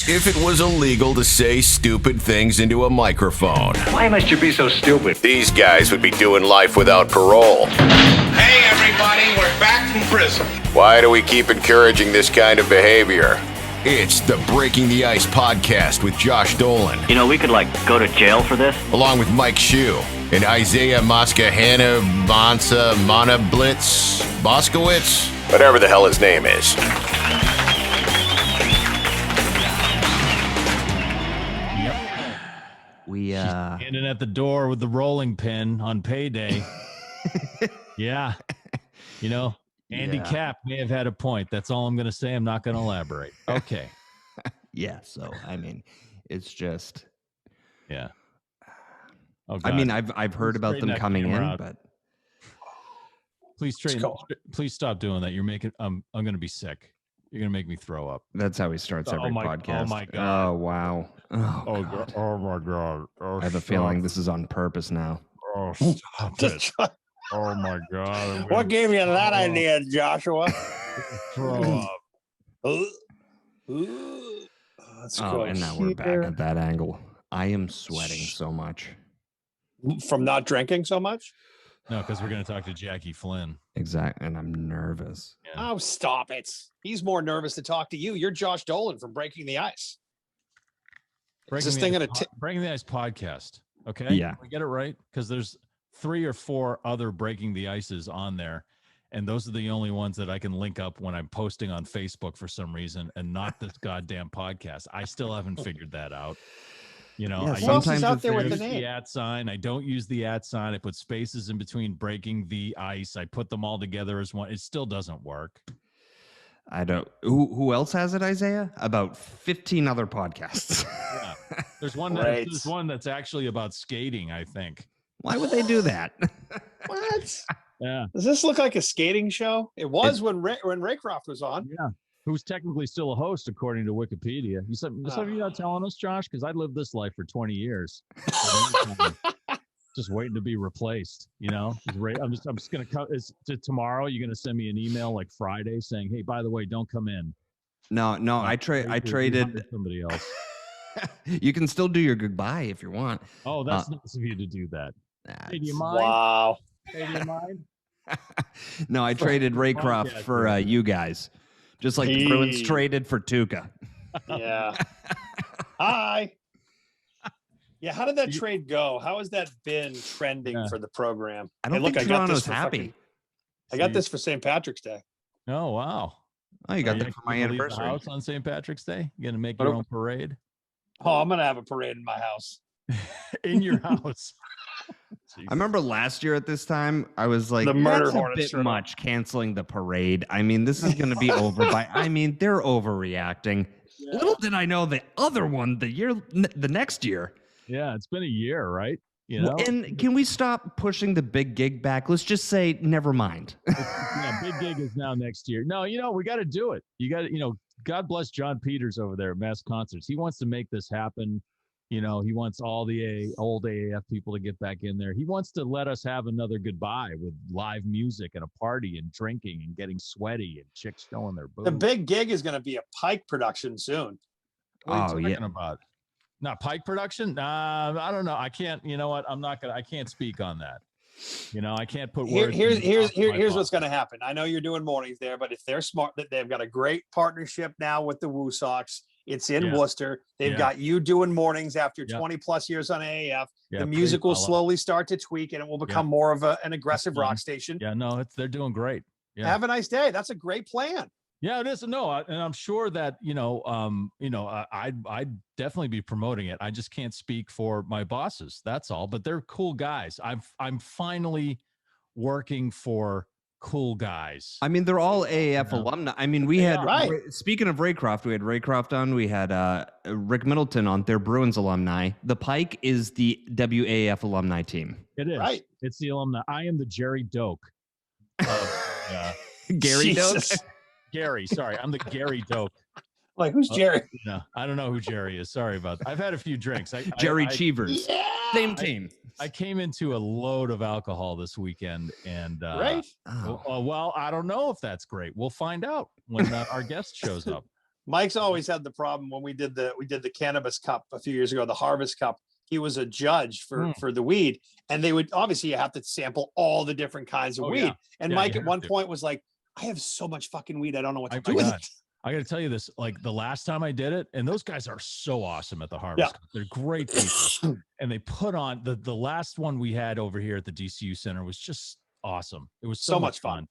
If it was illegal to say stupid things into a microphone, Why must you be so stupid? these guys would be doing life without parole. Hey, everybody, we're back from prison. Why do we keep encouraging this kind of behavior? It's the Breaking the Ice podcast with Josh Dolan, You know, we could, go to jail for this. along with Mike Shue and Isaiah Moskahana Mana Blitz Boskowitz, whatever the hell his name is. We Standing at the door with the rolling pin on payday. Yeah. You know, Andy Capp may have had a point. That's all I'm going to say. I'm not going to elaborate. Okay. yeah, so I mean, it's just Yeah. Oh, I God. mean, I've heard about them coming in, but Please stop doing that. You're making I'm going to be sick. You're going to make me throw up. that's how he starts every podcast. Oh my God. Oh wow. Oh, God. Oh my God. Oh, I have a feeling this is on purpose now. Oh, stop it. Oh my God. What gave you that idea, Joshua? Throw up. Let's Oh, go and now we're back at that angle. I am sweating so much. From not drinking so much? No, because we're going to talk to Jackie Flynn. Exactly, and I'm nervous. Yeah. Oh, stop it. He's more nervous to talk to you. You're Josh Dolan from Breaking the Ice. Breaking this the thing Ice gonna Breaking the Ice podcast. Okay. Yeah. We get it right because there's 3 or 4 other Breaking the Ices on there, and those are the only ones that I can link up when I'm posting on Facebook for some reason, and not this goddamn podcast. I still haven't figured that out. You know, Yeah, I Who else sometimes is out it's there with use the the name? at sign. I don't use the at sign. I put spaces in between Breaking the Ice. I put them all together as one. It still doesn't work. I don't. Who else has it, Isaiah? About 15 other podcasts. Yeah. There's one. Right. There's one that's actually about skating, I think. Why would they do that? What? Yeah. Does this look like a skating show? It was when Raycroft was on. Yeah. Who's technically still a host according to Wikipedia. You said you're not telling us, Josh, because I lived this life for 20 years. Just waiting to be replaced. You know, I'm just gonna come. Tomorrow you're gonna send me an email like Friday saying, "Hey, by the way, don't come in." No, I traded somebody else. You can still do your goodbye if you want. Oh, that's nice of you to do that. Hey, do you mind? Wow. Hey, do you mind? No, I traded Raycroft for you guys. Just like the Bruins traded for Tuca. Yeah. Hi. Yeah, how did that trade go? How has that been trending for the program? I don't Hey, think Toronto's happy. I got this for St. Patrick's Day. Oh, wow. Oh, you got Are that for my gonna leave the anniversary. house on St. Patrick's Day? You gonna make your own parade Oh, I'm going to have a parade in my house. in your house? I remember last year at this time, I was like, The murder that's a hornets bit shirt on. much canceling the parade. I mean, this is going to be over by, I mean, they're overreacting. Yeah. Little did I know the other one, the next year. Yeah, it's been a year, right? You know, And can we stop pushing the big gig back? Let's just say, never mind. yeah, big gig is now next year. No, you know, we got to do it. You got to, God bless John Peters over there at Mass Concerts. He wants to make this happen. You know, he wants all the old AAF people to get back in there. He wants to let us have another goodbye with live music and a party and drinking and getting sweaty and chicks showing their boobs. The big gig is going to be a Pike production soon. What are Oh, you yeah. talking about? Not Pike production? I don't know. I can't, you know what? I can't speak on that. You know, I can't put words. Here's what's going to happen. I know you're doing mornings there, but if they're smart, they've got a great partnership now with the Woo Sox. It's in Worcester. They've got you doing mornings after 20 plus years on AAF. The music will slowly start to tweak and it will become more of an aggressive rock station. Yeah, no, they're doing great. Yeah. Have a nice day. That's a great plan. Yeah, it is. No, and I'm sure that I'd definitely be promoting it. I just can't speak for my bosses. That's all. But they're cool guys. I'm finally working for cool guys. I mean, they're all AAF alumni. I mean, we had, right. Speaking of Raycroft, we had Raycroft on. We had Rick Middleton on. They're Bruins alumni. The Pike is the WAF alumni team. It is. Right. It's the alumni. I am the Jerry Doak. Gary Doak? Gary, sorry. I'm the Gary Doak. Like, who's Jerry? No, I don't know who Jerry is. Sorry about that. I've had a few drinks. Jerry Cheevers. Same team. I came into a load of alcohol this weekend, and Right. Oh. well, I don't know if that's great. We'll find out when our guest shows up. Mike's always had the problem when we did the cannabis cup a few years ago, the harvest cup. He was a judge for the weed, and they would obviously you have to sample all the different kinds of weed. Yeah. And Yeah, Mike at one point was like, "I have so much fucking weed, I don't know what to do with it." I got to tell you this, like the last time I did it, and those guys are so awesome at the harvest. Yeah. They're great people. And they put on the last one we had over here at the DCU Center was just awesome. It was so much fun.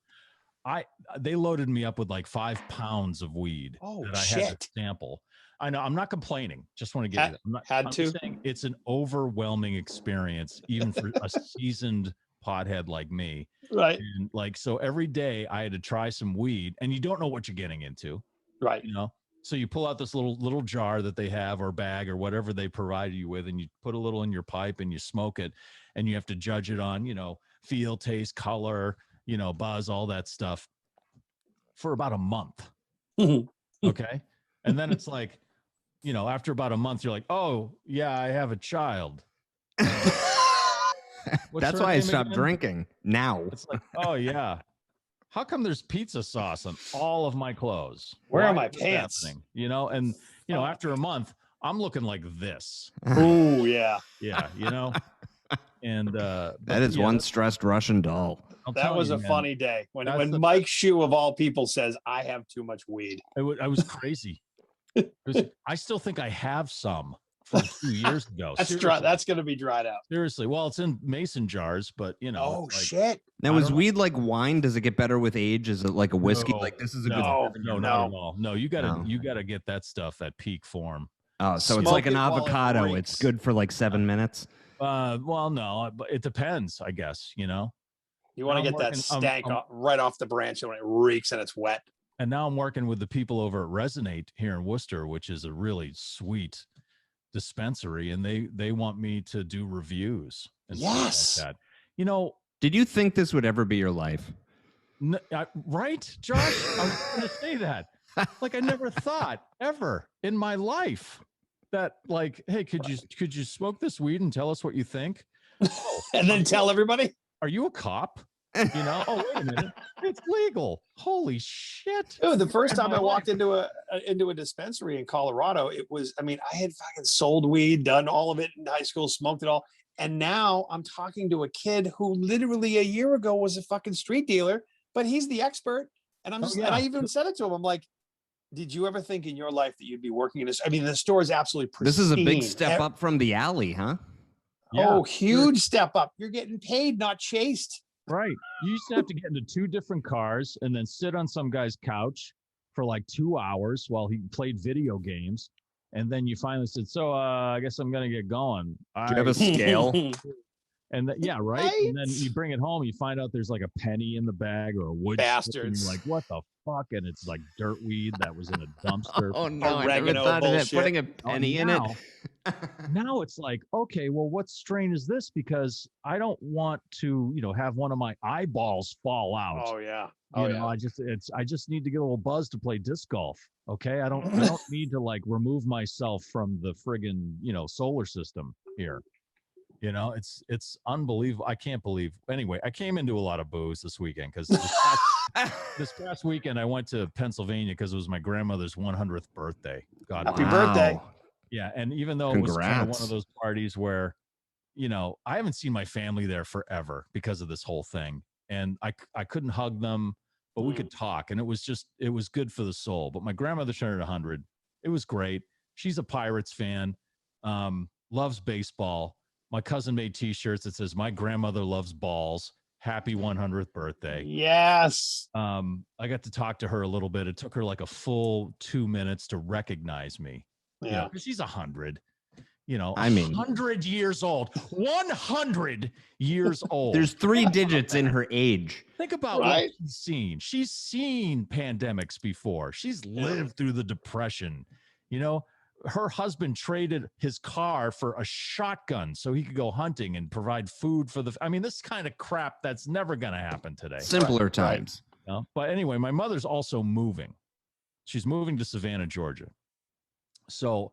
They loaded me up with like 5 pounds of weed that I had to sample. I know I'm not complaining. Just want to get I'm saying it's an overwhelming experience, even for a seasoned pothead like me. Right. And like, so every day I had to try some weed, and you don't know what you're getting into. Right. You know, so you pull out this little jar that they have or bag or whatever they provide you with, and you put a little in your pipe and you smoke it, and you have to judge it on, feel, taste, color, buzz, all that stuff for about a month. Okay. And then it's like, after about a month, you're like, oh yeah, I have a child. That's why I stopped drinking now. It's like, oh yeah. How come there's pizza sauce on all of my clothes? Where are my pants? And after a month, I'm looking like this. Oh yeah. Yeah. And that is one stressed Russian doll. That was a funny day when Mike Shue of all people says, "I have too much weed." I was crazy. I still think I have some from 2 years ago. That's dry. That's going to be dried out. Seriously. Well, it's in mason jars, but Oh shit! Now, is weed like wine? Does it get better with age? Is it like a whiskey? No, like this is a no, good. No, not at all. No, you gotta get that stuff at peak form. Oh, so it's like an avocado. It's good for like 7 minutes. Well, no, but it depends, I guess. You want to get that stank right off the branch when it reeks and it's wet. And now I'm working with the people over at Resonate here in Worcester, which is a really sweet dispensary, and they want me to do reviews and stuff like that. Did you think this would ever be your life? Right, Josh? I was going to say that. Like, I never thought ever in my life that, like, hey, could you smoke this weed and tell us what you think? And then tell everybody? Are you a cop? Oh, wait a minute. It's legal. Holy shit. Dude, the first time I walked into a dispensary in Colorado, it was, I had fucking sold weed, done all of it in high school, smoked it all. And now I'm talking to a kid who literally a year ago was a fucking street dealer, but he's the expert. And I'm just, and I even said it to him. I'm like, did you ever think in your life that you'd be working in this? The store is absolutely pristine. This is a big step up from the alley, huh? Yeah. Oh, huge step up. You're getting paid, not chased. Right. You used to have to get into 2 different cars and then sit on some guy's couch for like 2 hours while he played video games. And then you finally said, so I guess I'm going to get going. Do you have a scale? And right. And then you bring it home, you find out there's like a penny in the bag or a wood. Bastards. You're like, what the fuck? And it's like dirt weed that was in a dumpster. Oh no, I never thought of it. Putting a penny in it. Now it's like, okay, well, what strain is this? Because I don't want to, have one of my eyeballs fall out. Oh yeah. I just need to get a little buzz to play disc golf. Okay. I don't need to like remove myself from the friggin', solar system here. It's unbelievable. I can't believe. Anyway, I came into a lot of booze this weekend because this past weekend I went to Pennsylvania because it was my grandmother's 100th birthday. God, happy birthday! Yeah, and even though it was kind of one of those parties where, I haven't seen my family there forever because of this whole thing, and I couldn't hug them, but we could talk, and it was good for the soul. But my grandmother turned 100. It was great. She's a Pirates fan, loves baseball. My cousin made T-shirts that says, "My grandmother loves balls. Happy 100th birthday." Yes. I got to talk to her a little bit. It took her like a full 2 minutes to recognize me. Yeah. She's 100. 100 years old. 100 years old. There's 3 digits in her age. Think about what she's seen. She's seen pandemics before. She's lived through the Depression. Her husband traded his car for a shotgun so he could go hunting and provide food for this kind of crap that's never going to happen today. Simpler times. But anyway, my mother's also moving. She's moving to Savannah, Georgia. So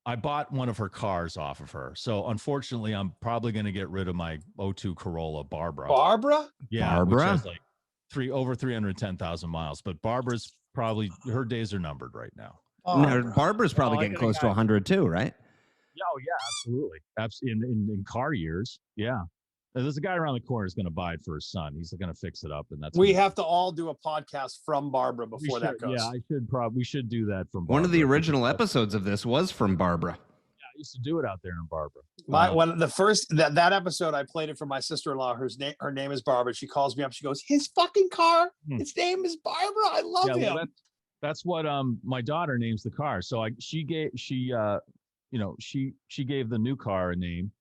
I bought one of her cars off of her. So unfortunately, I'm probably going to get rid of my '02 Corolla Barbara. Barbara? Yeah. Barbara? Which has like over 310,000 miles. But Barbara's probably her days are numbered right now. No, Barbara's probably getting close to 100 too, right? Yeah, oh yeah, absolutely. In car years, yeah. There's a guy around the corner who's going to buy it for his son. He's going to fix it up, and that's. We have to all do a podcast from Barbara before that goes. Yeah, we should do that from. Barbara. One of the original episodes of this was from Barbara. Yeah, I used to do it out there in Barbara. When the first that episode, I played it for my sister-in-law. Her name is Barbara. She calls me up. She goes, "His fucking car. His name is Barbara. I love him." Well, that's what my daughter names the car. So she gave the new car a name,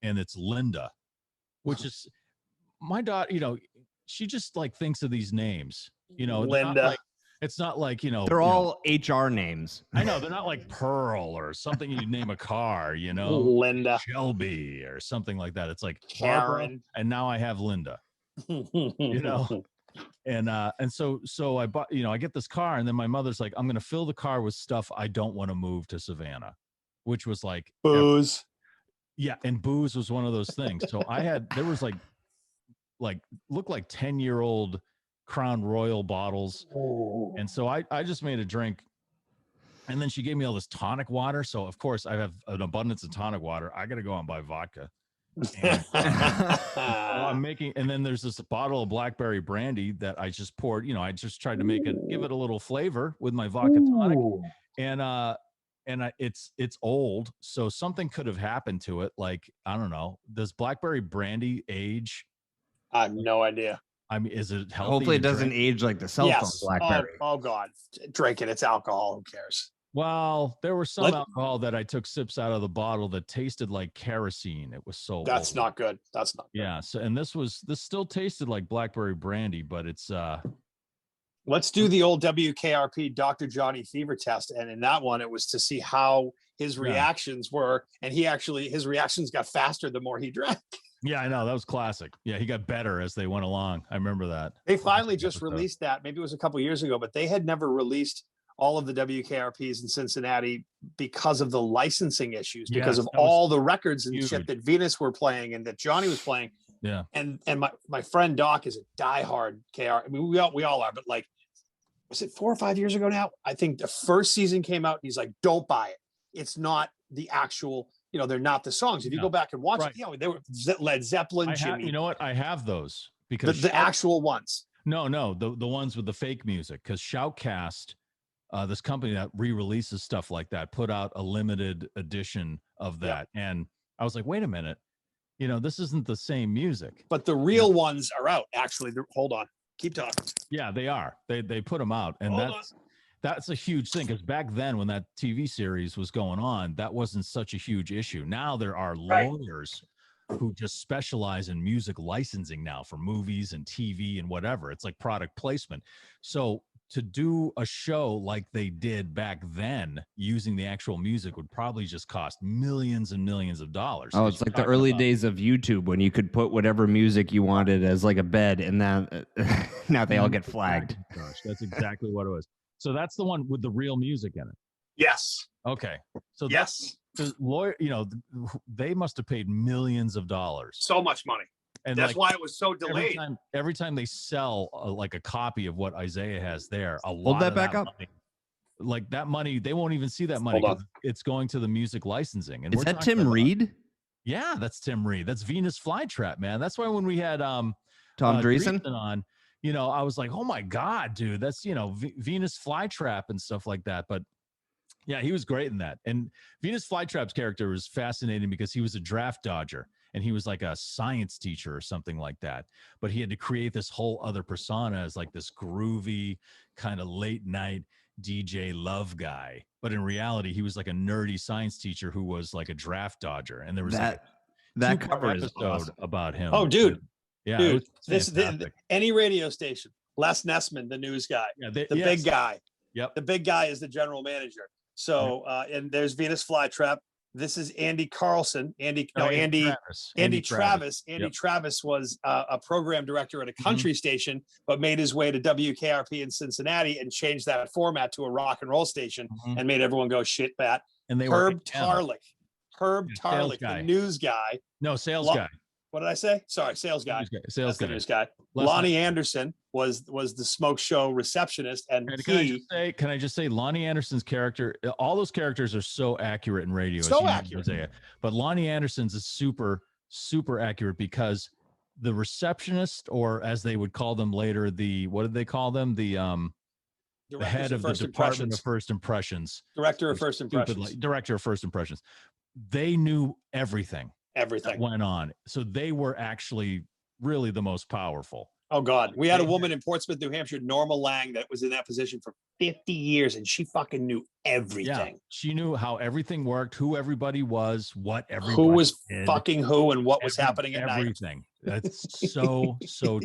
and it's Linda. Which is my daughter, she just like thinks of these names, Linda. It's not like, they're all HR names. I know they're not like Pearl or something you name a car, Linda, Shelby or something like that. It's like Karen. Barbara, and now I have Linda, and so I bought, I get this car, and then my mother's like, I'm going to fill the car with stuff I don't want to move to Savannah, which was like booze. Yeah, and booze was one of those things. So there was like looked like 10-year-old Crown Royal bottles. Oh. And so I just made a drink. And then she gave me all this tonic water. So of course I have an abundance of tonic water. I got to go out and buy vodka. And, and then there's this bottle of blackberry brandy that I just poured, I just tried to give it a little flavor with my vodka tonic. And it's old, so something could have happened to it. Like, I don't know. Does blackberry brandy age? I have no idea. I mean, is it healthy? Hopefully, it doesn't age like the cell phone blackberry. Oh God, drink it. It's alcohol. Who cares? Well, there was some alcohol that I took sips out of the bottle that tasted like kerosene. It was so. That's old. not good. That's not good. Yeah. So, and this still tasted like blackberry brandy, but it's Let's do the old WKRP Dr. Johnny Fever test. And in that one, it was to see how his reactions were. And his reactions got faster the more he drank. Yeah, I know. That was classic. Yeah, he got better as they went along. I remember that. They finally just released that. Maybe it was a couple of years ago, but they had never released all of the WKRPs in Cincinnati because of the licensing issues, because of all the records and shit that Venus were playing and that Johnny was playing. Yeah. And my friend Doc is a diehard KR. I mean, we all are, but like, was it 4 or 5 years ago now? I think the first season came out and he's like, don't buy it. It's not the actual, they're not the songs. If you go back and watch it, they were Led Zeppelin, Jimmy. You know what? I have those because the actual ones. No, the ones with the fake music, because Shoutcast, this company that re-releases stuff like that, put out a limited edition of that. Yeah. And I was like, wait a minute, this isn't the same music. But the real ones are out, actually. Hold on. Keep talking. Yeah, they are. They put them out. And that's a huge thing, because back then when that TV series was going on, that wasn't such a huge issue. Now there are lawyers who just specialize in music licensing now for movies and TV and whatever. It's like product placement. So to do a show like they did back then using the actual music would probably just cost millions and millions of dollars. Oh, it's like the early days of YouTube when you could put whatever music you wanted as like a bed, and now they all get flagged. Gosh, that's exactly what it was. So that's the one with the real music in it. Yes. Okay. So yes, the lawyer, they must have paid millions of dollars. So much money. And that's why it was so delayed. Every time they sell like a copy of what Isaiah has there, hold that back up. Money, like that money, they won't even see that money. It's going to the music licensing. And is that Tim Reed? Yeah, that's Tim Reed. That's Venus Flytrap, man. That's why when we had Tom Dreesen on, I was like, oh my God, dude, that's Venus Flytrap and stuff like that. But yeah, he was great in that. And Venus Flytrap's character was fascinating because he was a draft dodger. And he was like a science teacher or something like that. But he had to create this whole other persona as like this groovy kind of late night DJ love guy. But in reality, he was like a nerdy science teacher who was like a draft dodger. And there was that cover is episode about him. Oh, dude. Yeah. Dude, any radio station, Les Nessman, the news guy, big guy. Yep. The big guy is the general manager. So, and there's Venus Flytrap. This is Andy Carlson. Andy Travis. Andy Travis was a program director at a country station, but made his way to WKRP in Cincinnati and changed that format to a rock and roll station and made everyone go shit bat. And they Herb Tarlick, the news guy. No, sales guy. What did I say? Sorry, sales guy. Sales That's the guy. news guy. Last Lonnie night- Anderson was the smoke show receptionist, and Can I just say Lonnie Anderson's character, all those characters are so accurate in radio. So as you know, accurate. Isaiah. But Lonnie Anderson's is super, super accurate because the receptionist, or as they would call them later, what did they call them? The head of the Department of First Impressions. Director of First Impressions. Director of First Impressions. They knew everything that went on. So they were actually really the most powerful. Oh God. We had a woman in Portsmouth, New Hampshire, Norma Lang, that was in that position for 50 years, and she fucking knew everything. Yeah, she knew how everything worked, who everybody was, what everybody who was did, fucking who, and what was happening at night. Everything. That's so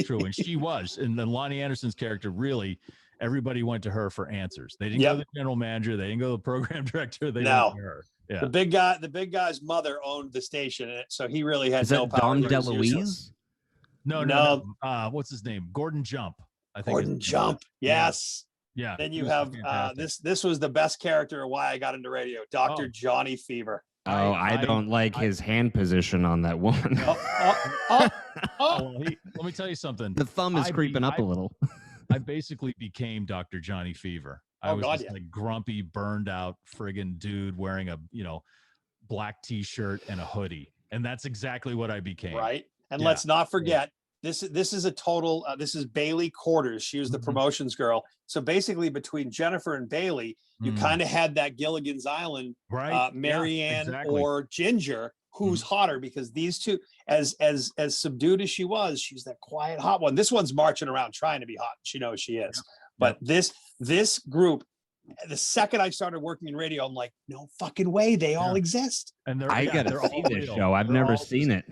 true. And she was. And then Lonnie Anderson's character, really, everybody went to her for answers. They didn't go to the general manager. They didn't go to the program director. They went to her. Yeah. The big guy's mother owned the station, so he really had no power. Dom DeLuise? No. What's his name? Gordon Jump. I think. Gordon Jump. Yes. Yeah. Then you have this was the best character of why I got into radio, Dr. Johnny Fever. Oh, I don't like his hand position on that woman. Well, let me tell you something. The thumb is creeping up a little. I basically became Dr. Johnny Fever. I was just like grumpy, burned out friggin' dude wearing a black t-shirt and a hoodie. And that's exactly what I became. Right. And let's not forget, this is a total, this is Bailey Quarters. She was the promotions girl. So basically between Jennifer and Bailey, you kind of had that Gilligan's Island, Marianne or Ginger, who's hotter, because these two, as subdued as she was, she's that quiet, hot one. This one's marching around trying to be hot. She knows she is. But this group, the second I started working in radio, I'm like, no fucking way, they all exist. And I gotta see this show. I've never seen it.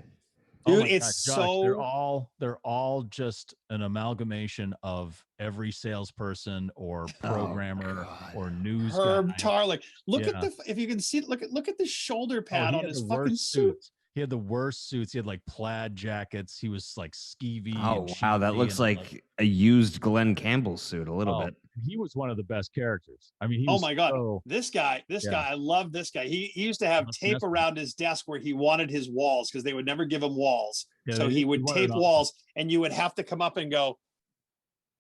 Dude, it's so they're all just an amalgamation of every salesperson or programmer or news Herb guy. Tarlick. Look at if you can see, look at the shoulder pad on his fucking suit. He had the worst suits. He had like plaid jackets. He was like skeevy. Oh wow, that looks like a used Glenn Campbell suit a little bit. He was one of the best characters. I mean, my God, this guy, I love this guy. He used to have tape around his desk where he wanted his walls, because they would never give him walls. So he would tape walls, and you would have to come up and go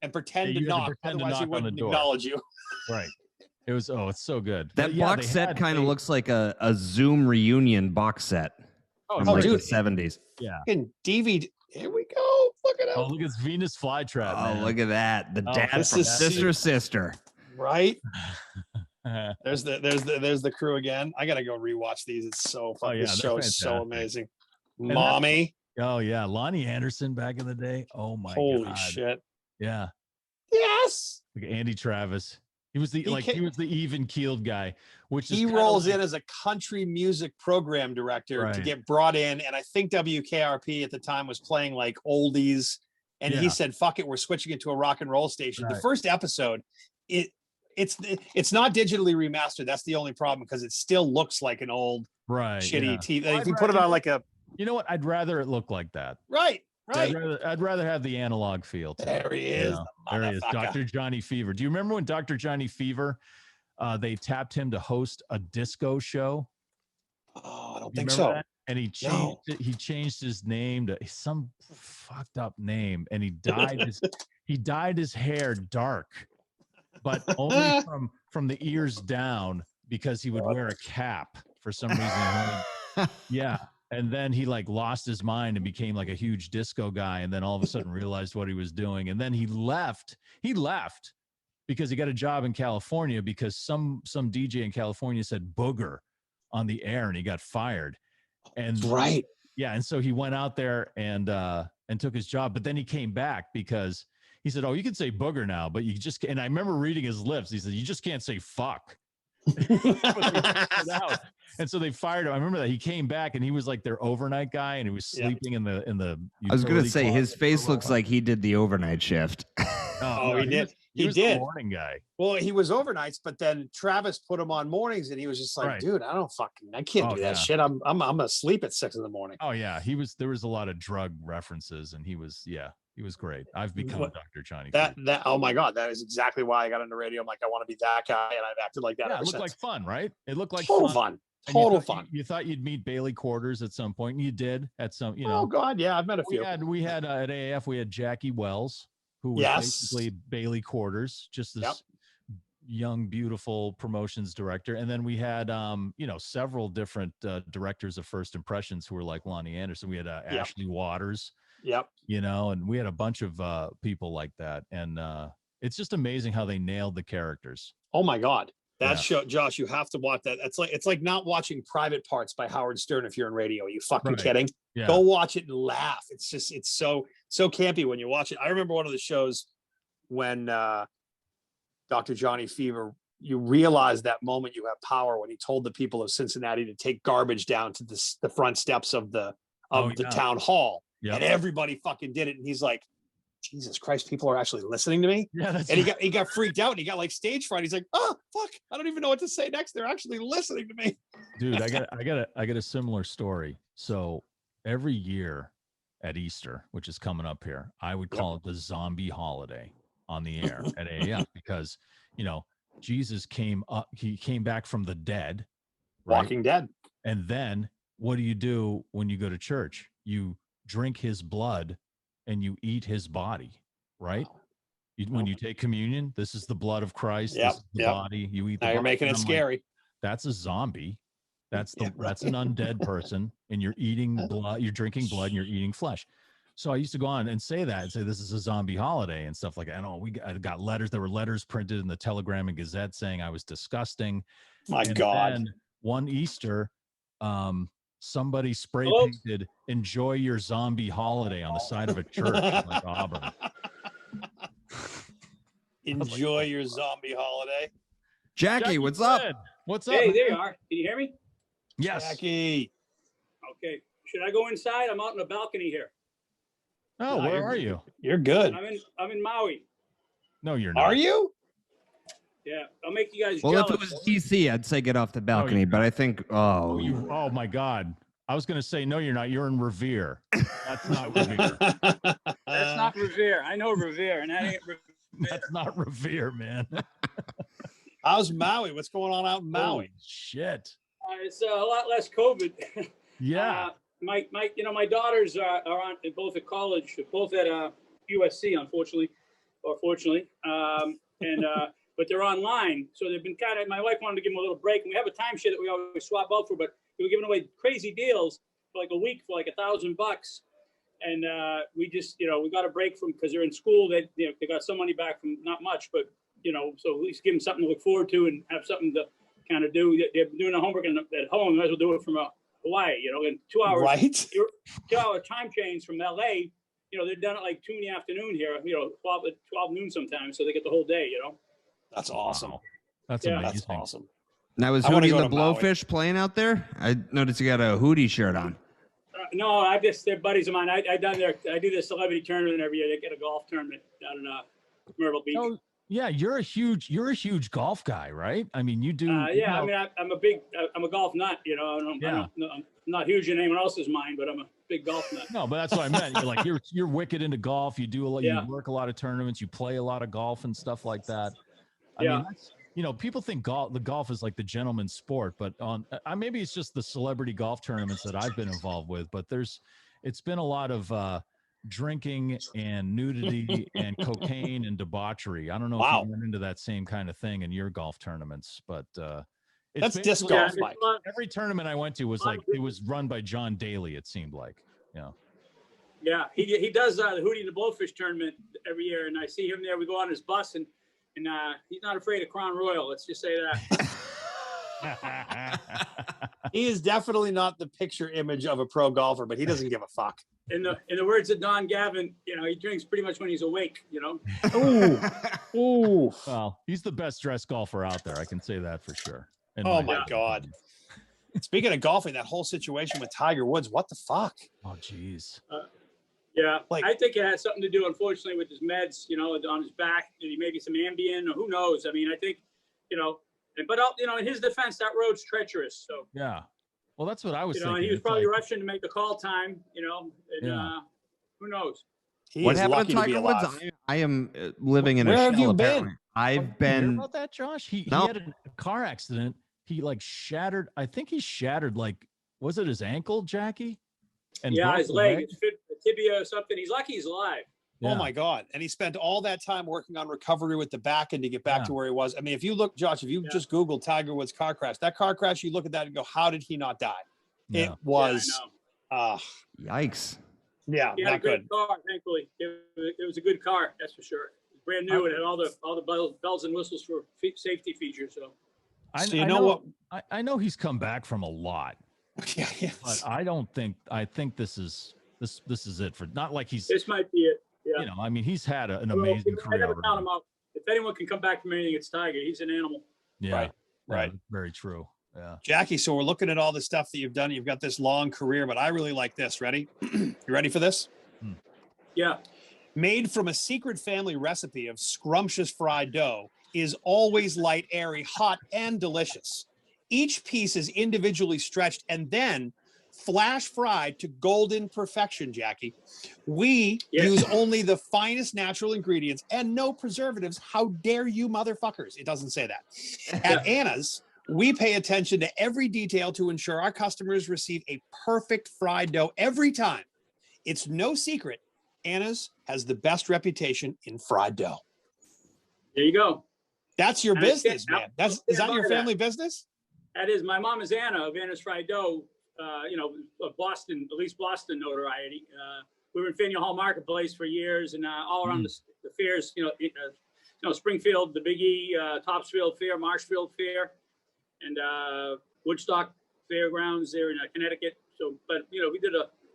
and pretend to knock, otherwise he wouldn't acknowledge you. Right. It was it's so good. That box set kind of looks like a Zoom reunion box set. From the 70s. Yeah. And DVD. Here we go. Look at it. Oh, look, it's Venus Flytrap. Oh, look at that. The dad from Sister. Right. There's the crew again. I gotta go rewatch these. It's so fun. This show is so amazing. And Mommy. Oh yeah, Lonnie Anderson back in the day. Oh my holy God. shit. Yeah. Yes. Like Andy Travis. He was the he was the even keeled guy, which he rolls in as a country music program director to get brought in. And I think WKRP at the time was playing like oldies. And he said, fuck it, we're switching it to a rock and roll station. The first episode, it's not digitally remastered. That's the only problem, because it still looks like an old shitty TV. If you put it on like a, you know what? I'd rather it look like that. Right. I'd rather have the analog feel. There he is. There he is. Dr. Johnny Fever. Do you remember when Dr. Johnny Fever, they tapped him to host a disco show? Oh, I don't think so. That? And he changed he changed his name to some fucked up name, and he dyed his hair dark, but only from the ears down, because he would wear a cap for some reason. Yeah. And then he like lost his mind and became like a huge disco guy. And then all of a sudden realized what he was doing. And then he left because he got a job in California, because some DJ in California said booger on the air, and he got fired. And yeah. And so he went out there and took his job, but then he came back because he said, oh, you can say booger now, but you just, and I remember reading his lips. He said, you just can't say fuck. And so they fired him. I remember that he came back, and he was like their overnight guy, and he was sleeping in the I was gonna say his face looks like he did the overnight shift. He did. He was the morning guy. Well, he was overnights, but then Travis put him on mornings, and he was just like, dude, I can't do that shit. I'm gonna sleep at 6 a.m. Oh yeah. There was a lot of drug references, and he was great. I've become Dr. Johnny. That oh my God, that is exactly why I got into radio. I'm like, I want to be that guy, and I've acted like that. Yeah, it looked like fun, right? It looked like fun. Total fun. You thought you'd meet Bailey Quarters at some point, and you did at some. Oh God, yeah, I've met a few. We had at AAF we had Jackie Wells, who was basically Bailey Quarters, just this young, beautiful promotions director. And then we had, several different directors of first impressions who were like Lonnie Anderson. We had Ashley Waters. Yep. And we had a bunch of people like that. And it's just amazing how they nailed the characters. Oh my God. That show, Josh, you have to watch that. It's like not watching Private Parts by Howard Stern if you're in radio. Are you fucking kidding? Yeah. Go watch it and laugh. It's so campy when you watch it. I remember one of the shows when Dr. Johnny Fever, you realize that moment you have power when he told the people of Cincinnati to take garbage down to the front steps of the town hall. Yep. And everybody fucking did it. And he's like, Jesus Christ, people are actually listening to me. Yeah, and he got freaked out and he got like stage fright. He's like, oh fuck, I don't even know what to say next. They're actually listening to me. Dude, I got a similar story. So every year at Easter, which is coming up here, I would call it the zombie holiday on the air at AAF because, Jesus came up, he came back from the dead, right? Walking Dead. And then what do you do when you go to church? You drink his blood and you eat his body, right? When you take communion, this is the blood of Christ. This is the body. You eat the body. You're making it scary. Like, that's a zombie. That's an undead person, and you're eating blood, you're drinking blood, and you're eating flesh. So I used to go on and say that and say this is a zombie holiday and stuff like that. I got letters. There were letters printed in the Telegram and Gazette saying I was disgusting. My God. Then one Easter, somebody spray painted "Enjoy your zombie holiday" on the side of a church like Auburn. Enjoy your zombie holiday. Jackie, what's up? What's up? Hey, man? there you are. Can you hear me? Yes. Jackie. Okay. Should I go inside? I'm out on the balcony here. Oh, where are you? You're good. I'm in Maui. No, you're not. Are you? Yeah, I'll make you guys Well, jealous. if it was DC, I'd say get off the balcony. But I think, oh my God. I was going to say, no, you're not. You're in Revere. That's not Revere. That's not Revere. I know Revere, and that ain't Revere. That's not Revere, man. How's Maui? What's going on out in Maui? Holy shit. It's a lot less COVID. Yeah. My daughters are on both at college, both at USC, unfortunately, or fortunately, but they're online. So they've been my wife wanted to give them a little break, and we have a timeshare that we always swap out for, but we were giving away crazy deals for like a week for like $1,000. And we just, we got a break from, because they're in school, they got some money back from not much, but, so at least give them something to look forward to and have something to kind of do. They're doing the homework at home, might as well do it from Hawaii, in 2 hours. Right. 2 hour time change from LA, they're done at like 2 in the afternoon here, 12 noon sometimes. So they get the whole day, That's awesome. Wow. That's amazing. That's awesome. Now, is Hootie the Blowfish playing out there? I noticed you got a Hootie shirt on. No, they're buddies of mine. I do the celebrity tournament every year. They get a golf tournament down in Myrtle Beach. Oh, yeah, you're a huge golf guy, right? I mean, you do. Yeah, I mean, I'm a golf nut. I'm not huge in anyone else's mind, but I'm a big golf nut. No, but that's what I meant. You're wicked into golf. You do a lot. You work a lot of tournaments. You play a lot of golf and stuff like that. I mean, that's, people think the golf is like the gentleman's sport, but maybe it's just the celebrity golf tournaments that I've been involved with. But it's been a lot of drinking and nudity and cocaine and debauchery. I don't know if you went into that same kind of thing in your golf tournaments, but that's disc golf, Mike. Every tournament I went to was it was run by John Daly. It seemed like, Yeah, he does the Hootie and the Blowfish tournament every year, and I see him there. We go on his bus, and he's not afraid of Crown Royal. Let's just say that. He is definitely not the picture image of a pro golfer, but he doesn't give a fuck. In the words of Don Gavin, he drinks pretty much when he's awake. Ooh. Well, he's the best dressed golfer out there. I can say that for sure. Oh my God. Speaking of golfing, that whole situation with Tiger Woods, what the fuck? Oh, geez. Yeah, I think it has something to do, unfortunately, with his meds, on his back, and maybe some Ambien, or who knows. I mean, I think, but in his defense, that road's treacherous. So yeah, well, that's what I was thinking. And he was probably rushing to make the call time, who knows? What happened to Tiger Woods? I am living in a shell. Where have you been? Apparently. I've been. Hear about that, Josh? He had a car accident. he like shattered. I think he shattered was it his ankle, Jackie? And yeah, broke his the leg, his tibia or something. He's lucky he's alive. Oh my God. And he spent all that time working on recovery with the back end to get back to where he was. I mean, if you look, Josh, if you just Google Tiger Woods car crash, that car crash, you look at that and go, how did he not die? Yeah. It was, yikes. Yeah, he had a good car, thankfully. It was a good car, that's for sure. It was brand new. It had all the bells and whistles for safety features. So I know what I know he's come back from a lot. Yeah, but I think this is it for not like he's. This might be it. Yeah. You know, I mean, he's had an amazing career. I never count him out. If anyone can come back from anything, it's Tiger. He's an animal. Yeah. Right. Very true. Yeah. Jackie, so we're looking at all the stuff that you've done. You've got this long career, but I really like this. Ready? You ready for this? Yeah. Made from a secret family recipe of scrumptious fried dough, is always light, airy, hot, and delicious. Each piece is individually stretched and then flash fried to golden perfection, Jackie. We use only the finest natural ingredients and no preservatives. How dare you, motherfuckers? It doesn't say that. At Anna's, we pay attention to every detail to ensure our customers receive a perfect fried dough every time. It's no secret, Anna's has the best reputation in fried dough. There you go. That's your business, man. Is that your family business? That is. My mom is Anna of Anna's Fried Dough. Of Boston, at least Boston notoriety. We were in Faneuil Hall Marketplace for years, and all around the fairs. Springfield, the Big E, Topsfield Fair, Marshfield Fair, and Woodstock Fairgrounds there in Connecticut. So, but we did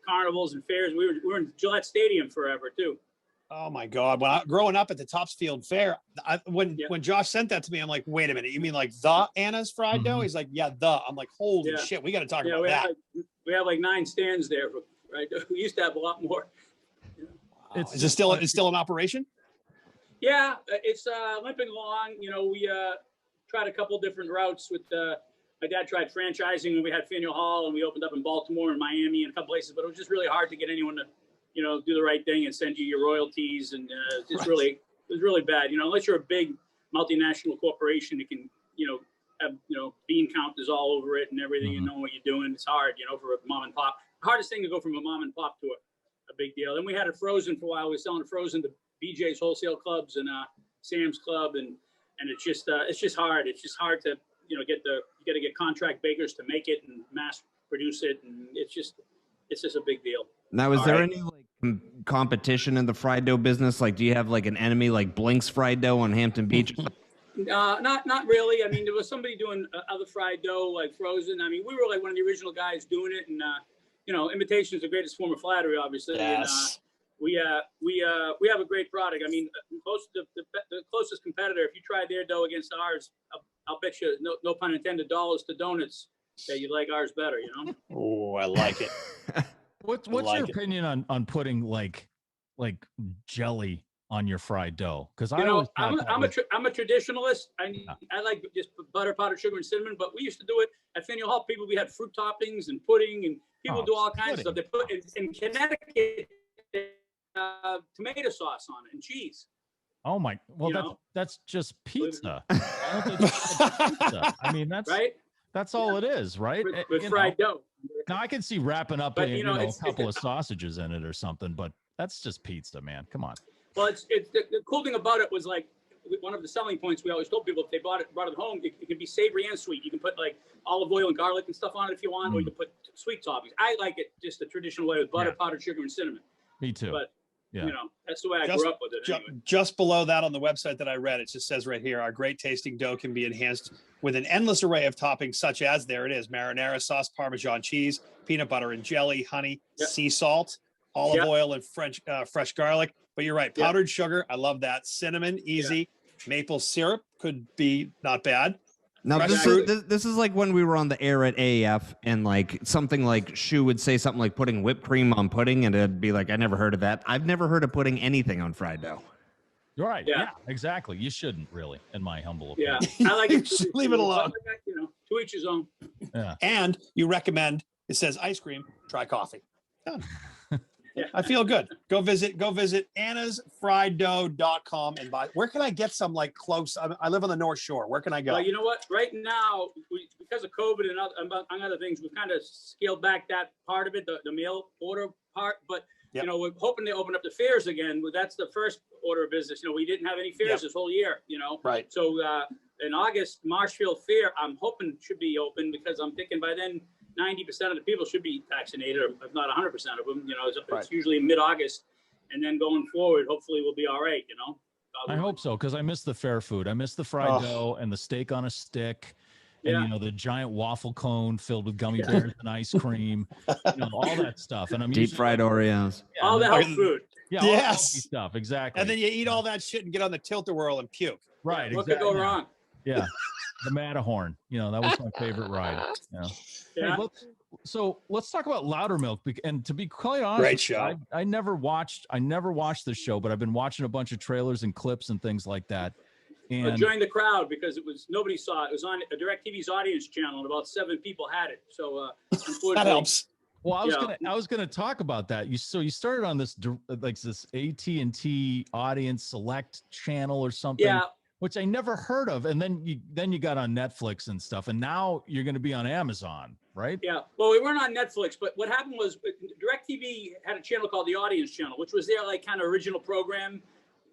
carnivals and fairs. We were in Gillette Stadium forever too. Oh my God! Growing up at the Topsfield Fair, when Josh sent that to me, I'm like, wait a minute, you mean like the Anna's Fried Dough? He's like, yeah, the. I'm like, holy shit, we got to talk about that. We have like 9 stands there, right? We used to have a lot more. Wow. Is it still in operation? Yeah, it's limping along. We tried a couple different routes with. My dad tried franchising when we had Faneuil Hall, and we opened up in Baltimore and Miami and a couple places, but it was just really hard to get anyone to do the right thing and send you your royalties. And it was really bad. Unless you're a big multinational corporation, it can, have, bean counters all over it and everything, you know what you're doing. It's hard, for a mom and pop. Hardest thing to go from a mom and pop to a big deal. Then we had it frozen for a while. We were selling it frozen to BJ's wholesale clubs and Sam's Club. And it's just hard. It's just hard to, you got to get contract bakers to make it and mass produce it. And it's just a big deal. Now, is there any competition in the fried dough business? Like, do you have like an enemy like Blink's Fried Dough on Hampton Beach? Not really. I mean, there was somebody doing other fried dough, like frozen. I mean, we were like one of the original guys doing it, and imitation is the greatest form of flattery, obviously. Yes. And we have a great product. I mean, the closest competitor, if you try their dough against ours, I'll bet you, no pun intended, dollars to donuts, that you like ours better. Oh, I like it. What's your opinion on putting like jelly on your fried dough? Because I'm a traditionalist. I like just butter, powdered sugar, and cinnamon. But we used to do it at Faneuil Hall. We had fruit toppings and pudding, and people do all kinds of stuff. They put in Connecticut tomato sauce on it and cheese. Oh my! Well, that's just pizza. I don't think it's pizza. I mean, that's right. That's all it is, right? With fried dough. Now I can see wrapping up a couple of sausages in it or something, but that's just pizza, man. Come on. Well, it's the cool thing about it was like one of the selling points we always told people if they brought it home, it can be savory and sweet. You can put like olive oil and garlic and stuff on it if you want, or you can put sweet toppings. I like it just the traditional way with butter, powdered sugar, and cinnamon. Me too. But that's the way I grew up with it. Anyway. Just below that on the website that I read, it just says right here, our great tasting dough can be enhanced with an endless array of toppings such as, there it is, marinara sauce, Parmesan cheese, peanut butter and jelly, honey, sea salt, olive oil, and fresh garlic. But you're right, powdered sugar, I love that. Cinnamon, easy. Maple syrup could be not bad. Now, this is like when we were on the air at AF, and like something like Shu would say something like putting whipped cream on pudding, and it'd be like, I never heard of that. I've never heard of putting anything on fried dough. You're right. Yeah, exactly. You shouldn't really, in my humble opinion. Yeah, I like it. Leave it alone. To each his own. Yeah. And you recommend, it says ice cream, try coffee. Done. I feel good. Go visit annasfrieddough.com and buy. Where can I get some like close? I live on the North Shore. Where can I go? Well, you know what? Right now, because of COVID and other things, we've kind of scaled back that part of it, the mail order part. But Yep. you know, we're hoping to open up the fairs again. That's the first order of business. You know, we didn't have any fairs Yep. this whole year. You know, Right. So in August, Marshfield Fair, I'm hoping should be open because I'm thinking by then 90% of the people should be vaccinated, or if not 100% of them. You know, it's Right. usually mid-August, and then going forward, hopefully we'll be all right. You know. I hope so, because I miss the fair food. I miss the fried dough and the steak on a stick, and you know, the giant waffle cone filled with gummy bears and ice cream, you know, all that stuff. And I'm Deep fried Oreos. All the health food. Yeah, all the Yes. healthy stuff, exactly. And then you eat all that shit and get on the tilt-a-whirl and puke. right, What could go wrong? Yeah, the Matterhorn. You know, that was my favorite ride. You know? Yeah. Hey, let's talk about Loudermilk. And to be quite honest, Great show. I never watched the show, but I've been watching a bunch of trailers and clips and things like that. And Join the crowd because nobody saw it. It was on DirecTV's audience channel, and about 7 people had it. So unfortunately, That helps. well, I was gonna talk about that. You started on this this AT&T audience select channel or something. Yeah. Which I never heard of, and then you got on Netflix and stuff, and now you're going to be on Amazon, right? Yeah. Well, we weren't on Netflix, but what happened was DirecTV had a channel called the Audience Channel, which was their like kind of original programming.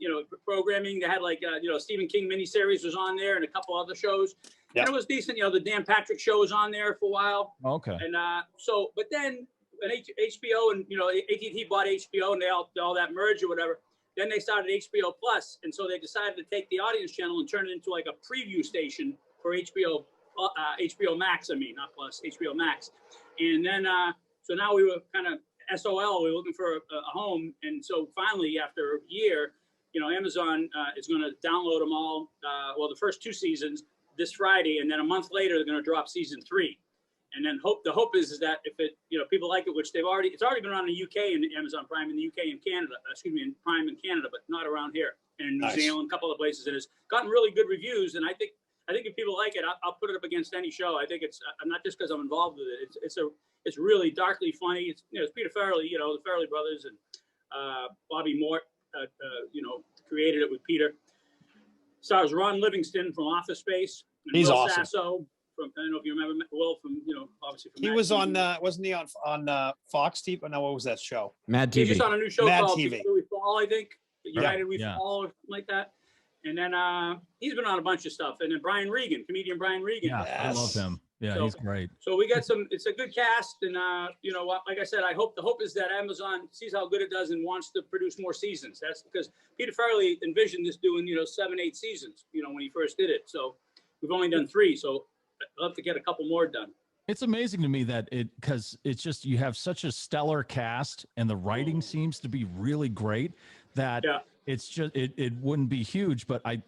They had like Stephen King miniseries was on there and a couple other shows. Yep. And it was decent. You know, the Dan Patrick show was on there for a while. Okay. And but then when HBO and AT&T bought HBO and they all that merged or whatever. Then they started HBO Plus, and so they decided to take the Audience Channel and turn it into like a preview station for HBO Max. I mean, not Plus, HBO Max. And then, so now we were kind of SOL. We were looking for a home, and so finally, after a year, Amazon is going to download them all. The first 2 seasons this Friday, and then a month later, they're going to drop season 3. And then the hope is that if people like it, which it's already been around in the UK and Amazon Prime in the UK and Canada, in Prime in Canada, but not around here, and in New Zealand, a couple of places. And it's gotten really good reviews. And I think if people like it, I'll put it up against any show. I think it's not just because I'm involved with it. It's really darkly funny. It's Peter Farrelly, the Farrelly brothers, and Bobby Mort, created it with Peter. Stars Ron Livingston from Office Space. And He's Will awesome. Sasso from, I don't know if you remember Will from, obviously from He Mad was TV. on, wasn't he on Fox TV? No, what was that show? Mad He's TV. just on a new show Mad called TV. Before We Fall, I think. United We Yeah. Fall, or something like that. And then he's been on a bunch of stuff. And then Brian Regan, comedian Brian Regan. Yeah, I love him. Yeah, So- he's great. So we got it's a good cast. And, like I said, the hope is that Amazon sees how good it does and wants to produce more seasons. That's because Peter Farrelly envisioned this doing, 7, 8 seasons, when he first did it. So we've only done 3. So I'll have to get a couple more done. It's amazing to me that because it's just you have such a stellar cast and the writing seems to be really great that it's just it wouldn't be huge, but I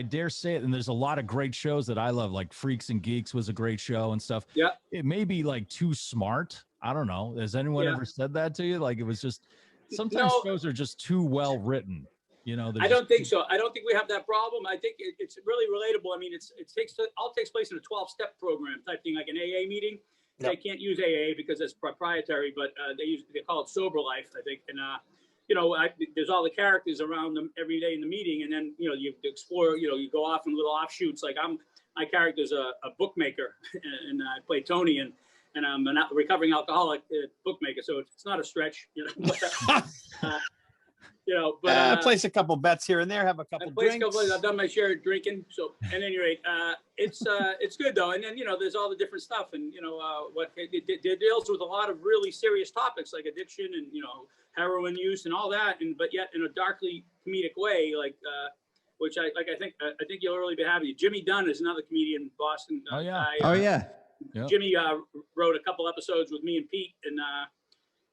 dare say it, and there's a lot of great shows that I love, like Freaks and Geeks was a great show and stuff. Yeah. It may be like too smart. I don't know. Has anyone ever said that to you? Like it was just sometimes shows are just too well written. I don't think so. I don't think we have that problem. I think it's really relatable. I mean, it all takes place in a 12-step program type thing, like an AA meeting. Yep. They can't use AA because it's proprietary, but they call it sober life, I think. And there's all the characters around them every day in the meeting, and then you explore. You go off in little offshoots. Like my character's a bookmaker, and I play Tony, and I'm a recovering alcoholic bookmaker, so it's not a stretch. But I place a couple bets here and there, have a couple drinks. I've done my share of drinking. So at any rate, it's good though. And then there's all the different stuff, and what it deals with a lot of really serious topics like addiction and heroin use and all that, but yet in a darkly comedic way, like which I think you'll really be happy. Jimmy Dunn is another comedian, Boston guy. Yeah. Jimmy wrote a couple episodes with me and Pete,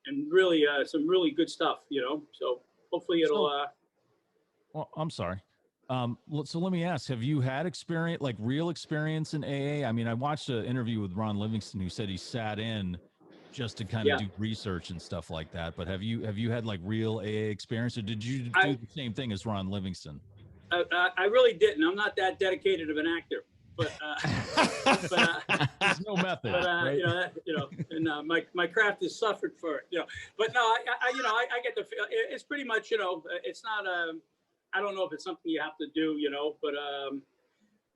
and really some really good stuff. So. Hopefully it'll. Well, I'm sorry. So let me ask: have you had real experience in AA? I mean, I watched an interview with Ron Livingston who said he sat in just to kind of do research and stuff like that. But have you had like real AA experience, or did you do the same thing as Ron Livingston? I really didn't. I'm not that dedicated of an actor. There's no method. But right? and my craft has suffered for it. But no, I get the feel. It's pretty much it's not I don't know if it's something you have to do,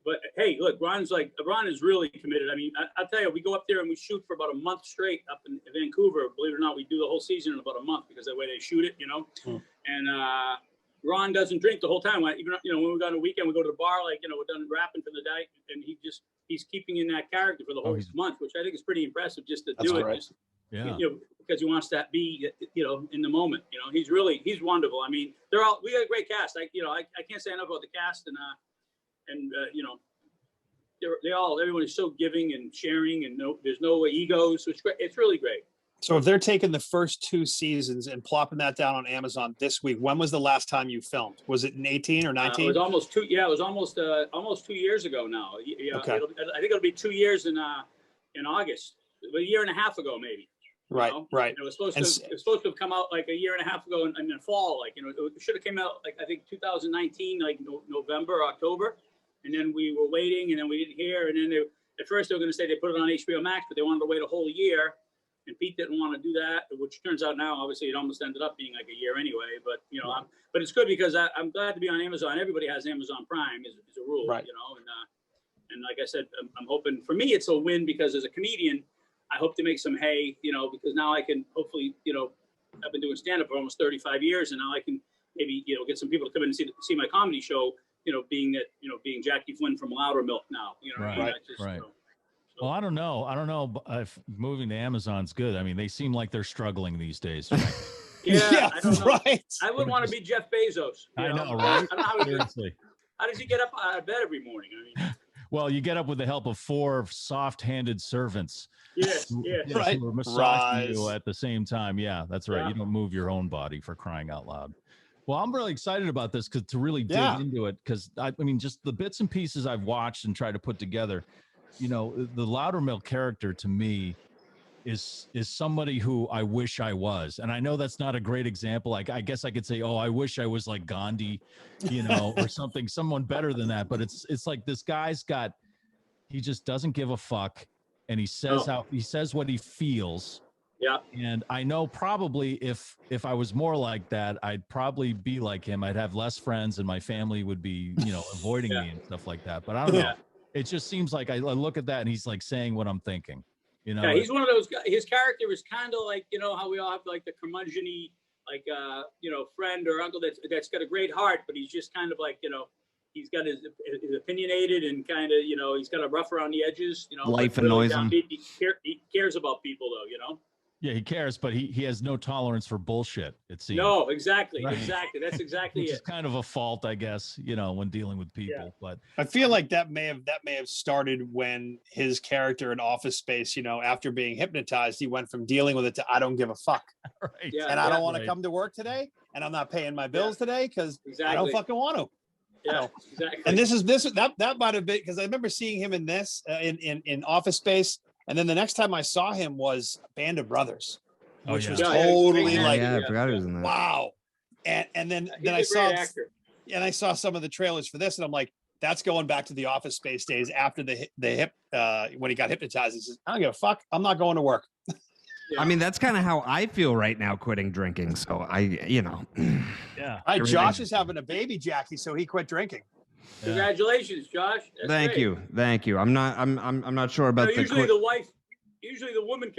but hey, look, Ron is really committed. I mean, I'll tell you, we go up there and we shoot for about a month straight up in Vancouver. Believe it or not, we do the whole season in about a month because the way they shoot it, And Ron doesn't drink the whole time. Even when we go on a weekend, we go to the bar, we're done rapping for the day, and he's keeping in that character for the whole month, which I think is pretty impressive just to do it. Just, because he wants to be, in the moment. He's wonderful. I mean, we got a great cast. I can't say enough about the cast, and everyone is so giving and sharing, and there's no egos. So it's great. It's really great. So if they're taking the first 2 seasons and plopping that down on Amazon this week, when was the last time you filmed? Was it in 18 or 19? It was almost 2. Yeah, it was almost 2 years ago now. Okay. I think it'll be 2 years in August. A year and a half ago, maybe. Right. Right. It was supposed to have come out like a year and a half ago in the fall. It should have came out I think 2019, November or October. And then we were waiting, and then we didn't hear. And then at first they were going to say they put it on HBO Max, but they wanted to wait a whole year. And Pete didn't want to do that, which turns out now, obviously, it almost ended up being like a year anyway. But but it's good because I'm glad to be on Amazon. Everybody has Amazon Prime is a rule, right. And like I said, I'm hoping for me it's a win because as a comedian, I hope to make some hay, because now I can hopefully, I've been doing stand-up for almost 35 years, and now I can maybe get some people to come in and see my comedy show. Being Jackie Flynn from Loudermilk now. Right. Well, I don't know if moving to Amazon's good. I mean, they seem like they're struggling these days. Right? Yeah, I don't know. Right. I would want to be Jeff Bezos. I know, right? I don't know how does he get up out of bed every morning? I mean, well, you get up with the help of 4 soft-handed servants. Yes, right. Who are massaging you at the same time. Yeah, that's right. Yeah. You don't move your own body, for crying out loud. Well, I'm really excited about this to really dig into it because I mean, just the bits and pieces I've watched and tried to put together. The Loudermilk character to me is somebody who I wish I was. And I know that's not a great example. I guess I could say, I wish I was like Gandhi, or someone better than that. But it's like this guy's he just doesn't give a fuck. And he says he says what he feels. Yeah. And I know probably if I was more like that, I'd probably be like him. I'd have less friends and my family would be, avoiding me and stuff like that. But I don't know. It just seems like I look at that and he's like saying what I'm thinking. Yeah, he's one of those guys. His character is kind of like, how we all have like the curmudgeon-y, like, friend or uncle that's got a great heart, but he's just kind of like, he's got his opinionated and kind of, he's got a rough around the edges, Life annoys him. He cares about people though, Yeah, he cares, but he has no tolerance for bullshit, it seems. No, exactly. Right. Exactly. That's exactly Which it. is kind of a fault, I guess, when dealing with people. Yeah. But I feel like that may have started when his character in Office Space, after being hypnotized, he went from dealing with it to I don't give a fuck. Right. Yeah, and I don't want to come to work today, and I'm not paying my bills today because I don't fucking want to. Yeah, exactly. And that might have been because I remember seeing him in this in Office Space. And then the next time I saw him was Band of Brothers, which was totally I forgot he was in that. Wow. And then I saw some of the trailers for this, and I'm like, that's going back to the Office Space days after the hip when he got hypnotized. He says, I don't give a fuck. I'm not going to work. I mean, that's kind of how I feel right now quitting drinking. So Yeah. Josh is having a baby, Jackie, so he quit drinking. Congratulations, Josh. That's Thank great. you. I'm not sure about usually the woman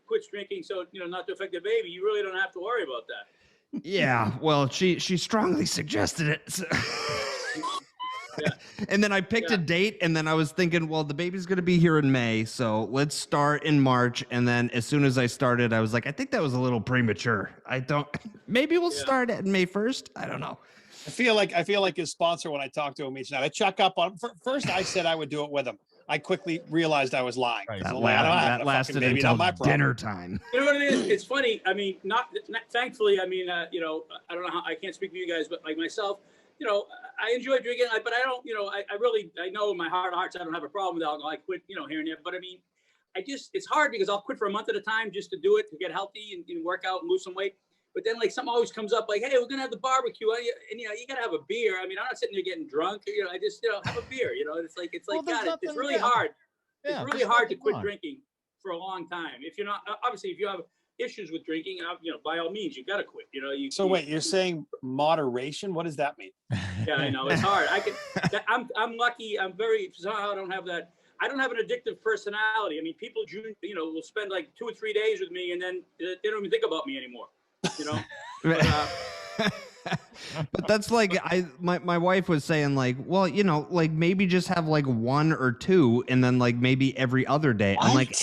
quits drinking, so not to affect the baby. You really don't have to worry about that. Yeah, well, she strongly suggested it. So. Yeah. And then I picked a date, and then I was thinking, well, the baby's going to be here in May, so let's start in March. And then as soon as I started, I was like, I think that was a little premature. Maybe we'll start at May 1st. I don't know. I feel like his sponsor when I talk to him each night. I check up on him. First, I said I would do it with him. I quickly realized I was lying. Right. That lasted until dinner time. You know what it is? It's funny. I mean, not thankfully. I mean, I don't know how I can't speak for you guys, but like myself, I enjoy drinking, but I don't. I know in my heart of hearts I don't have a problem with alcohol. I quit, here and there. But I mean, it's hard because I'll quit for a month at a time just to do it to get healthy and work out and lose some weight. But then like something always comes up like, hey, we're gonna have the barbecue, and you know, you gotta have a beer. I mean, I'm not sitting there getting drunk. You know, I just have a beer. You know, it's like God, it's really hard. It's really hard to quit drinking for a long time. If you're not obviously if you have issues with drinking, you know, by all means, you got to quit. You know, you're saying moderation? What does that mean? Yeah, I know it's hard. I'm lucky. I'm very somehow I don't have that. I don't have an addictive personality. I mean, people, you know, will spend like 2 or 3 days with me, and then they don't even think about me anymore. You know. But that's like my wife was saying, like, well, you know, like maybe just have like 1 or 2 and then like maybe every other day. What? I'm like,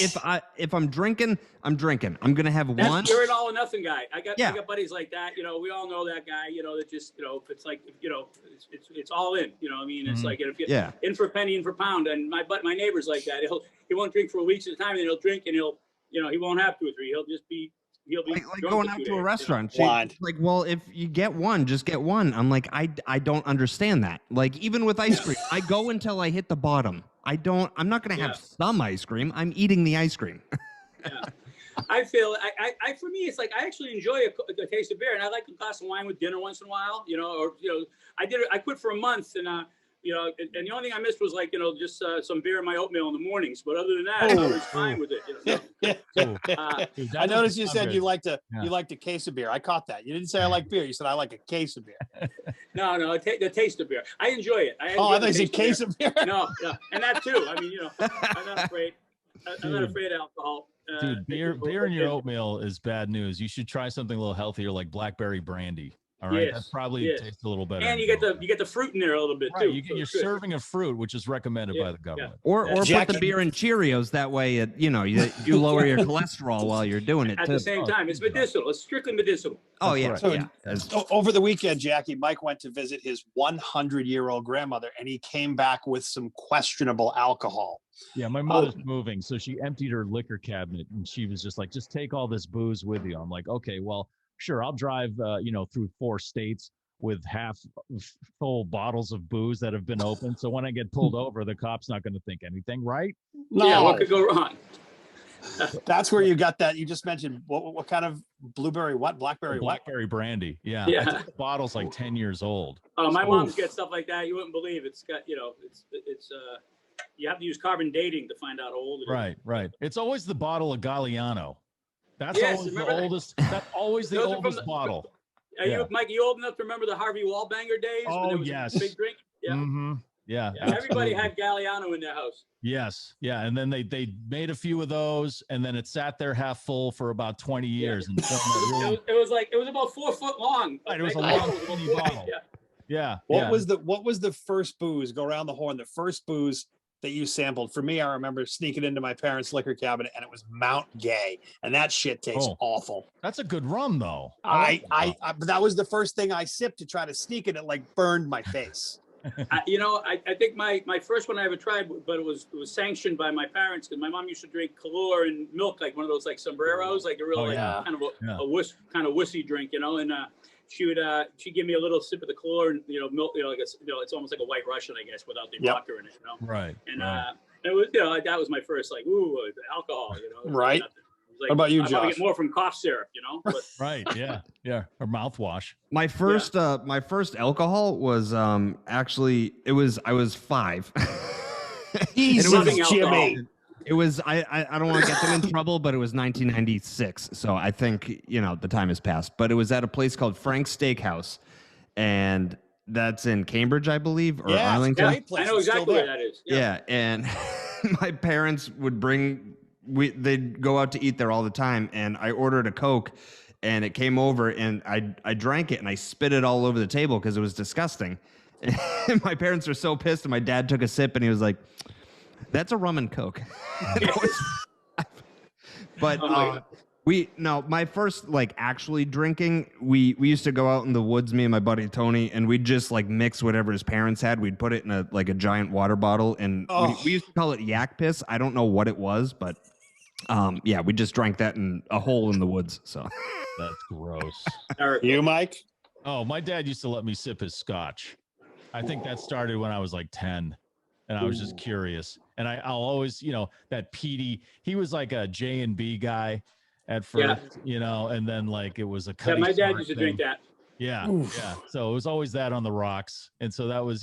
if I'm drinking, I'm drinking. I'm gonna have one. You're an all or nothing guy. I got buddies like that. You know, we all know that guy. You know, that just, you know, it's like, you know, it's all in. You know, I mean, it's like if you in for penny, in for pound. And my neighbor's like that. He won't drink for weeks at a time, and then he'll drink, and he won't have 2 or 3. He'll be like going out to a restaurant. You know? Like, well, if you get one, just get one. I'm like, I don't understand that. Like, even with ice cream, I go until I hit the bottom. I'm not going to have some ice cream. I'm eating the ice cream. Yeah. I feel for me, it's like I actually enjoy a taste of beer, and I like a glass of wine with dinner once in a while. You know, or I quit for a month, and you know, and the only thing I missed was like, you know, just some beer in my oatmeal in the mornings. But other than that, I was fine with it. You know? I noticed you said you liked a case of beer. I caught that. You didn't say I like beer. You said I like a case of beer. No, the taste of beer. I enjoy it. I thought you said case of beer. No, and that too. I mean, you know, I'm not afraid. I'm not afraid of alcohol. Dude, beer in your oatmeal is bad news. You should try something a little healthier, like blackberry brandy. All right, that probably tastes a little better. And you get the fruit in there a little bit too. You're serving of fruit, which is recommended by the government. Or put the beer in Cheerios. That way, you lower your cholesterol while you're doing it. At the same time, it's medicinal. It's strictly medicinal. Oh yeah. So, over the weekend, Jackie, Mike went to visit his 100-year-old grandmother, and he came back with some questionable alcohol. Yeah, my mother's moving, so she emptied her liquor cabinet, and she was just like, "Just take all this booze with you." I'm like, "Okay, well, sure, I'll drive, through 4 states with half full bottles of booze that have been opened. So when I get pulled over, the cop's not going to think anything, right?" No. Yeah, what could go wrong? That's where you got that. You just mentioned what kind of blueberry? What blackberry? Blackberry brandy. Yeah. I think the bottle's like 10 years old. Oh, my mom's got stuff like that. You wouldn't believe. It's got, you know, it's you have to use carbon dating to find out how old it is. Right. It's always the bottle of Galliano. That's always the oldest. That's always the oldest bottle. Are you, Mike? You old enough to remember the Harvey Wallbanger days? Oh, when there was a big drink. Yeah. Mm-hmm. Yeah. Everybody had Galliano in their house. Yes. Yeah. And then they made a few of those, and then it sat there half full for about 20 years. And it was about 4 foot long. Right. It was a long skinny bottle. Yeah. What was the first booze? Go around the horn. The first booze that you sampled. For me, I remember sneaking into my parents' liquor cabinet, and it was Mount Gay, and that shit tastes awful. That's a good rum, though. But that was the first thing I sipped to try to sneak it. It like burned my face. I think my first one I ever tried, but it was sanctioned by my parents, because my mom used to drink Kalor and milk, like one of those like sombreros, like a real kind of a wussy drink, you know, and she'd give me a little sip of the Kalor and, you know, milk, you know, like it's almost like a White Russian, I guess, without the vodka in it, you know. Right. And it was, you know, that was my first like alcohol, you know. Right. Like, what about you, Josh? I get more from cough syrup, you know. But, right. Yeah. Or mouthwash. My first alcohol was actually I was 5. Jesus, Jimmy. It was I don't want to get them in trouble, but it was 1996, so I think, you know, the time has passed. But it was at a place called Frank's Steakhouse, and that's in Cambridge, I believe, or Arlington. I know exactly where that is. Yeah, and my parents would they'd go out to eat there all the time, and I ordered a Coke, and it came over, and I drank it, and I spit it all over the table because it was disgusting. And my parents were so pissed, and my dad took a sip, and he was like, "That's a rum and Coke." But my first like actually drinking, we used to go out in the woods, me and my buddy Tony, and we'd just like mix whatever his parents had. We'd put it in a giant water bottle, and we used to call it yak piss. I don't know what it was, but we just drank that in a hole in the woods. So that's gross. You, Mike? Oh, my dad used to let me sip his scotch. I think that started when I was like 10. And I was just curious. And I'll always, you know, that Petey, he was like a J&B guy. at first, and then like it was a Yeah, my dad used to drink that. Yeah, yeah. So it was always that on the rocks, and so that was,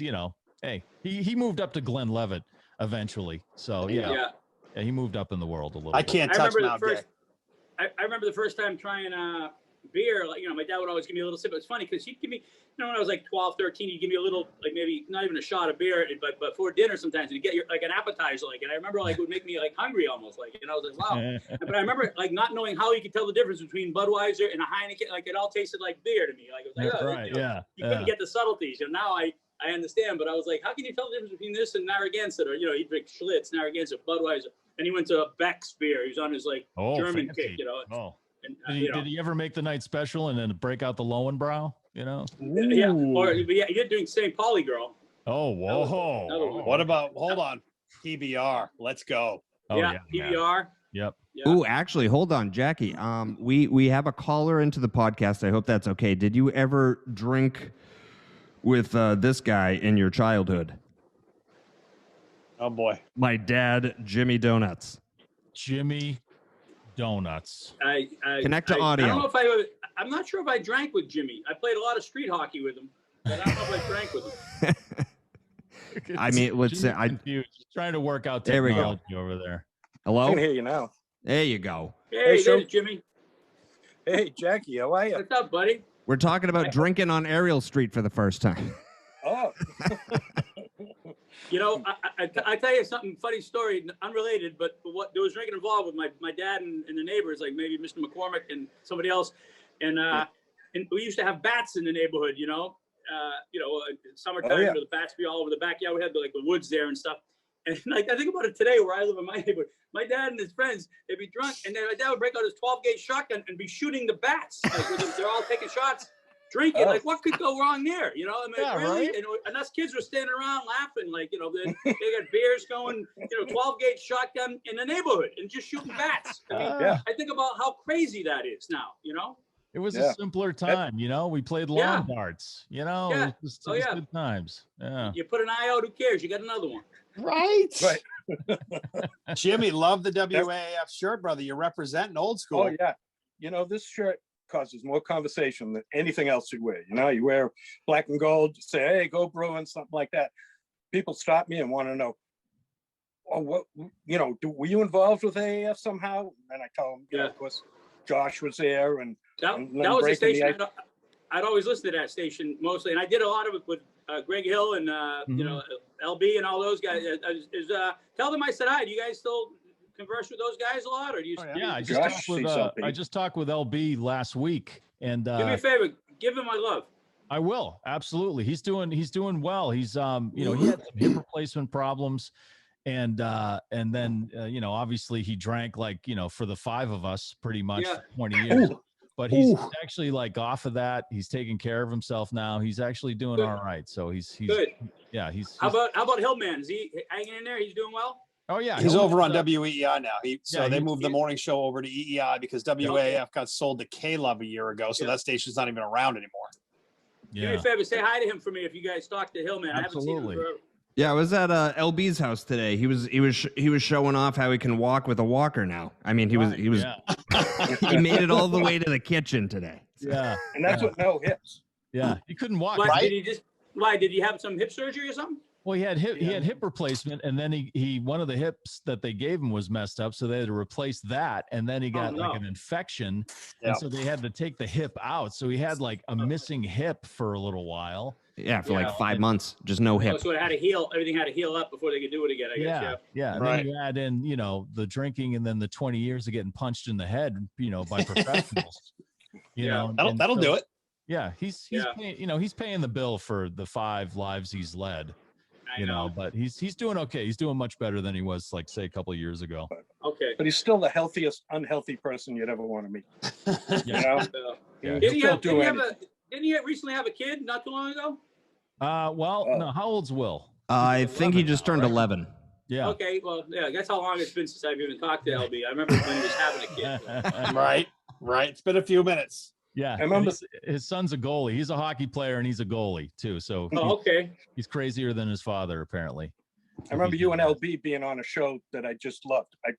hey, he moved up to Glenlivet eventually. So yeah, he moved up in the world a little. I can't touch Mount Gay. I remember the first time trying beer. Like, my dad would always give me a little sip. It was funny because he'd give me, when I was like 12, 13, he'd give me a little, like maybe not even a shot of beer, but for dinner sometimes, and you get like an appetizer, and I remember like it would make me like hungry almost, I was like, wow. But I remember like not knowing how you could tell the difference between Budweiser and a Heineken. Like it all tasted like beer to me. Like it was like, you couldn't get the subtleties. And now I understand, but I was like, how can you tell the difference between this and Narragansett, or he'd drink Schlitz, Narragansett, Budweiser, and he went to Beck's beer. He was on his like German fancy. kick, And, did he ever make the night special and then break out the Lowenbrow? Yeah, he did doing St. Pauli Girl. Oh, whoa! What about? Hold on, PBR. Let's go. PBR. Yep. Yeah. Ooh, actually, hold on, Jackie. We have a caller into the podcast. I hope that's okay. Did you ever drink with this guy in your childhood? Oh boy, my dad, Jimmy Donuts. Jimmy Donuts. Connect to audio. I don't know if I'm not sure if I drank with Jimmy. I played a lot of street hockey with him, but I don't know if I drank with him. I mean, let's say I'm trying to work out there technology we go. Over there. Hello? I can hear you now. There you go. Hey, there's Jimmy. Hey, Jackie, how are you? What's up, buddy? We're talking about drinking on Ariel Street for the first time. Oh. I tell you something funny story, unrelated, but what there was drinking involved with my dad and the neighbors, like maybe Mr. McCormick and somebody else, and we used to have bats in the neighborhood, summertime, the bats be all over the backyard. We had the woods there and stuff. And like I think about it today, where I live in my neighborhood, my dad and his friends, they'd be drunk, and then my dad would break out his 12-gauge shotgun and be shooting the bats. Like they're all taking shots. Drinking, like what could go wrong there? Really? Right? And us kids were standing around laughing, like, they got beers going, 12-gauge shotgun in the neighborhood and just shooting bats. I think about how crazy that is now, It was a simpler time, we played lawn darts, it was good times. Yeah. You put an eye out, who cares? You got another one. Right. Jimmy, love the WAF shirt, brother. You're representing old school. Oh, yeah. This shirt causes more conversation than anything else you wear. You wear black and gold, say, hey, go Bruins, something like that. People stop me and want to know, what, were you involved with AAF somehow? And I tell them, of course, Josh was there. And that was a station. I'd always listen to that station mostly. And I did a lot of it with Greg Hill and, LB and all those guys. Tell them I said hi. Do you guys still converse with those guys a lot, or do you? I just talked with LB last week, and do me a favor, give him my love. I will, absolutely. He's doing well. He's he had some hip replacement problems, and then obviously he drank for the 5 of us pretty much 20 years. But he's actually off of that. He's taking care of himself now. He's actually doing all right. So he's good. Yeah, how about Hillman? Is he hanging in there? He's doing well. Oh yeah, he's over on WEI now. They moved the morning show over to EEI because WAF got sold to K-Love a year ago, so that station's not even around anymore. Do me a favor, say hi to him for me if you guys talk to Hillman. I haven't seen him forever. Yeah, I was at LB's house today. He was showing off how he can walk with a walker now. I mean, he was he made it all the way to the kitchen today. Yeah, and that's with no hips. Yeah, he couldn't walk. Why did he have some hip surgery or something? Well, he had hip replacement, and then he one of the hips that they gave him was messed up, so they had to replace that, and then he got an infection, and so they had to take the hip out. So he had a missing hip for a little while. Yeah, for 5 months, just no hip. So it had to heal. Everything had to heal up before they could do it again. I guess. Yeah. And then you add in, the drinking, and then the 20 years of getting punched in the head, by professionals. That'll do it. Yeah, he's paying the bill for the 5 lives he's led. But he's doing okay. He's doing much better than he was, say, a couple of years ago. Okay. But he's still the healthiest unhealthy person you'd ever want to meet. Didn't he recently have a kid not too long ago? No. How old's Will? I think he just turned 11. Yeah. Okay. Well, that's how long it's been since I've even talked to LB. I remember when he was having a kid. Right. It's been a few minutes. Yeah, I remember his son's a goalie. He's a hockey player and he's a goalie too. So he's crazier than his father, apparently. I remember you and LB being on a show that I just loved. I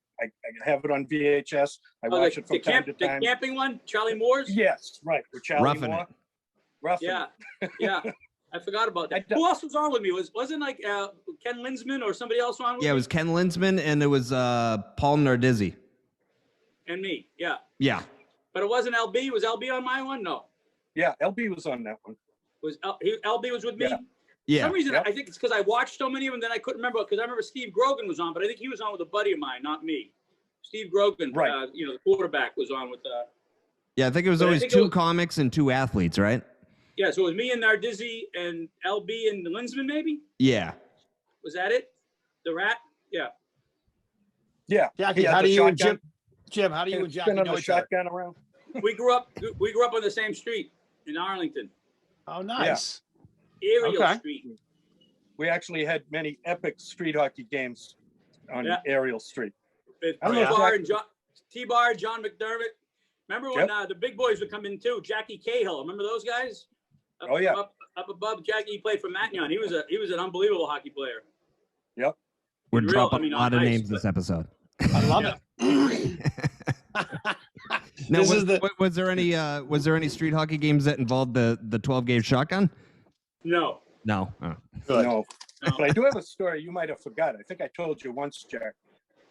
have it on VHS. I watch it from time to time. The camping one, Charlie Moore's? Yes, right. With Charlie Roughing Moore. It. Roughing Yeah, It. yeah. I forgot about that. Who else was on with me? Wasn't like Ken Linsman or somebody else on with me? Yeah, it was Ken Linsman and it was Paul Nardizzi. And me, yeah. Yeah. But it wasn't LB. Was LB on my one? No. Yeah, LB was on that one. LB was with me? Yeah. For some reason, I think it's because I watched so many of them, then I couldn't remember, because I remember Steve Grogan was on, but I think he was on with a buddy of mine, not me. Steve Grogan, right. The quarterback, was on with. Yeah, I think it was always two comics and two athletes, right? Yeah, so it was me and Nardizzi and LB and Linsman, maybe? Yeah. Was that it? The Rat? Yeah. Yeah. Jackie, how do you and Jim, how do you and Jackie know each other? Shotgun around. We grew up on the same street in Arlington. Oh, nice. Ariel Street. We actually had many epic street hockey games on Ariel Street. T-Bar, John McDermott. Remember when the big boys would come in too? Jackie Cahill. Remember those guys? Up above Jackie, he played for Mattignon. He was an unbelievable hockey player. Yep. We're dropping a lot of names this episode. I love it. Now, was there any street hockey games that involved the 12 gauge shotgun? No. No. Oh. No. But I do have a story you might have forgot. I think I told you once, Jack.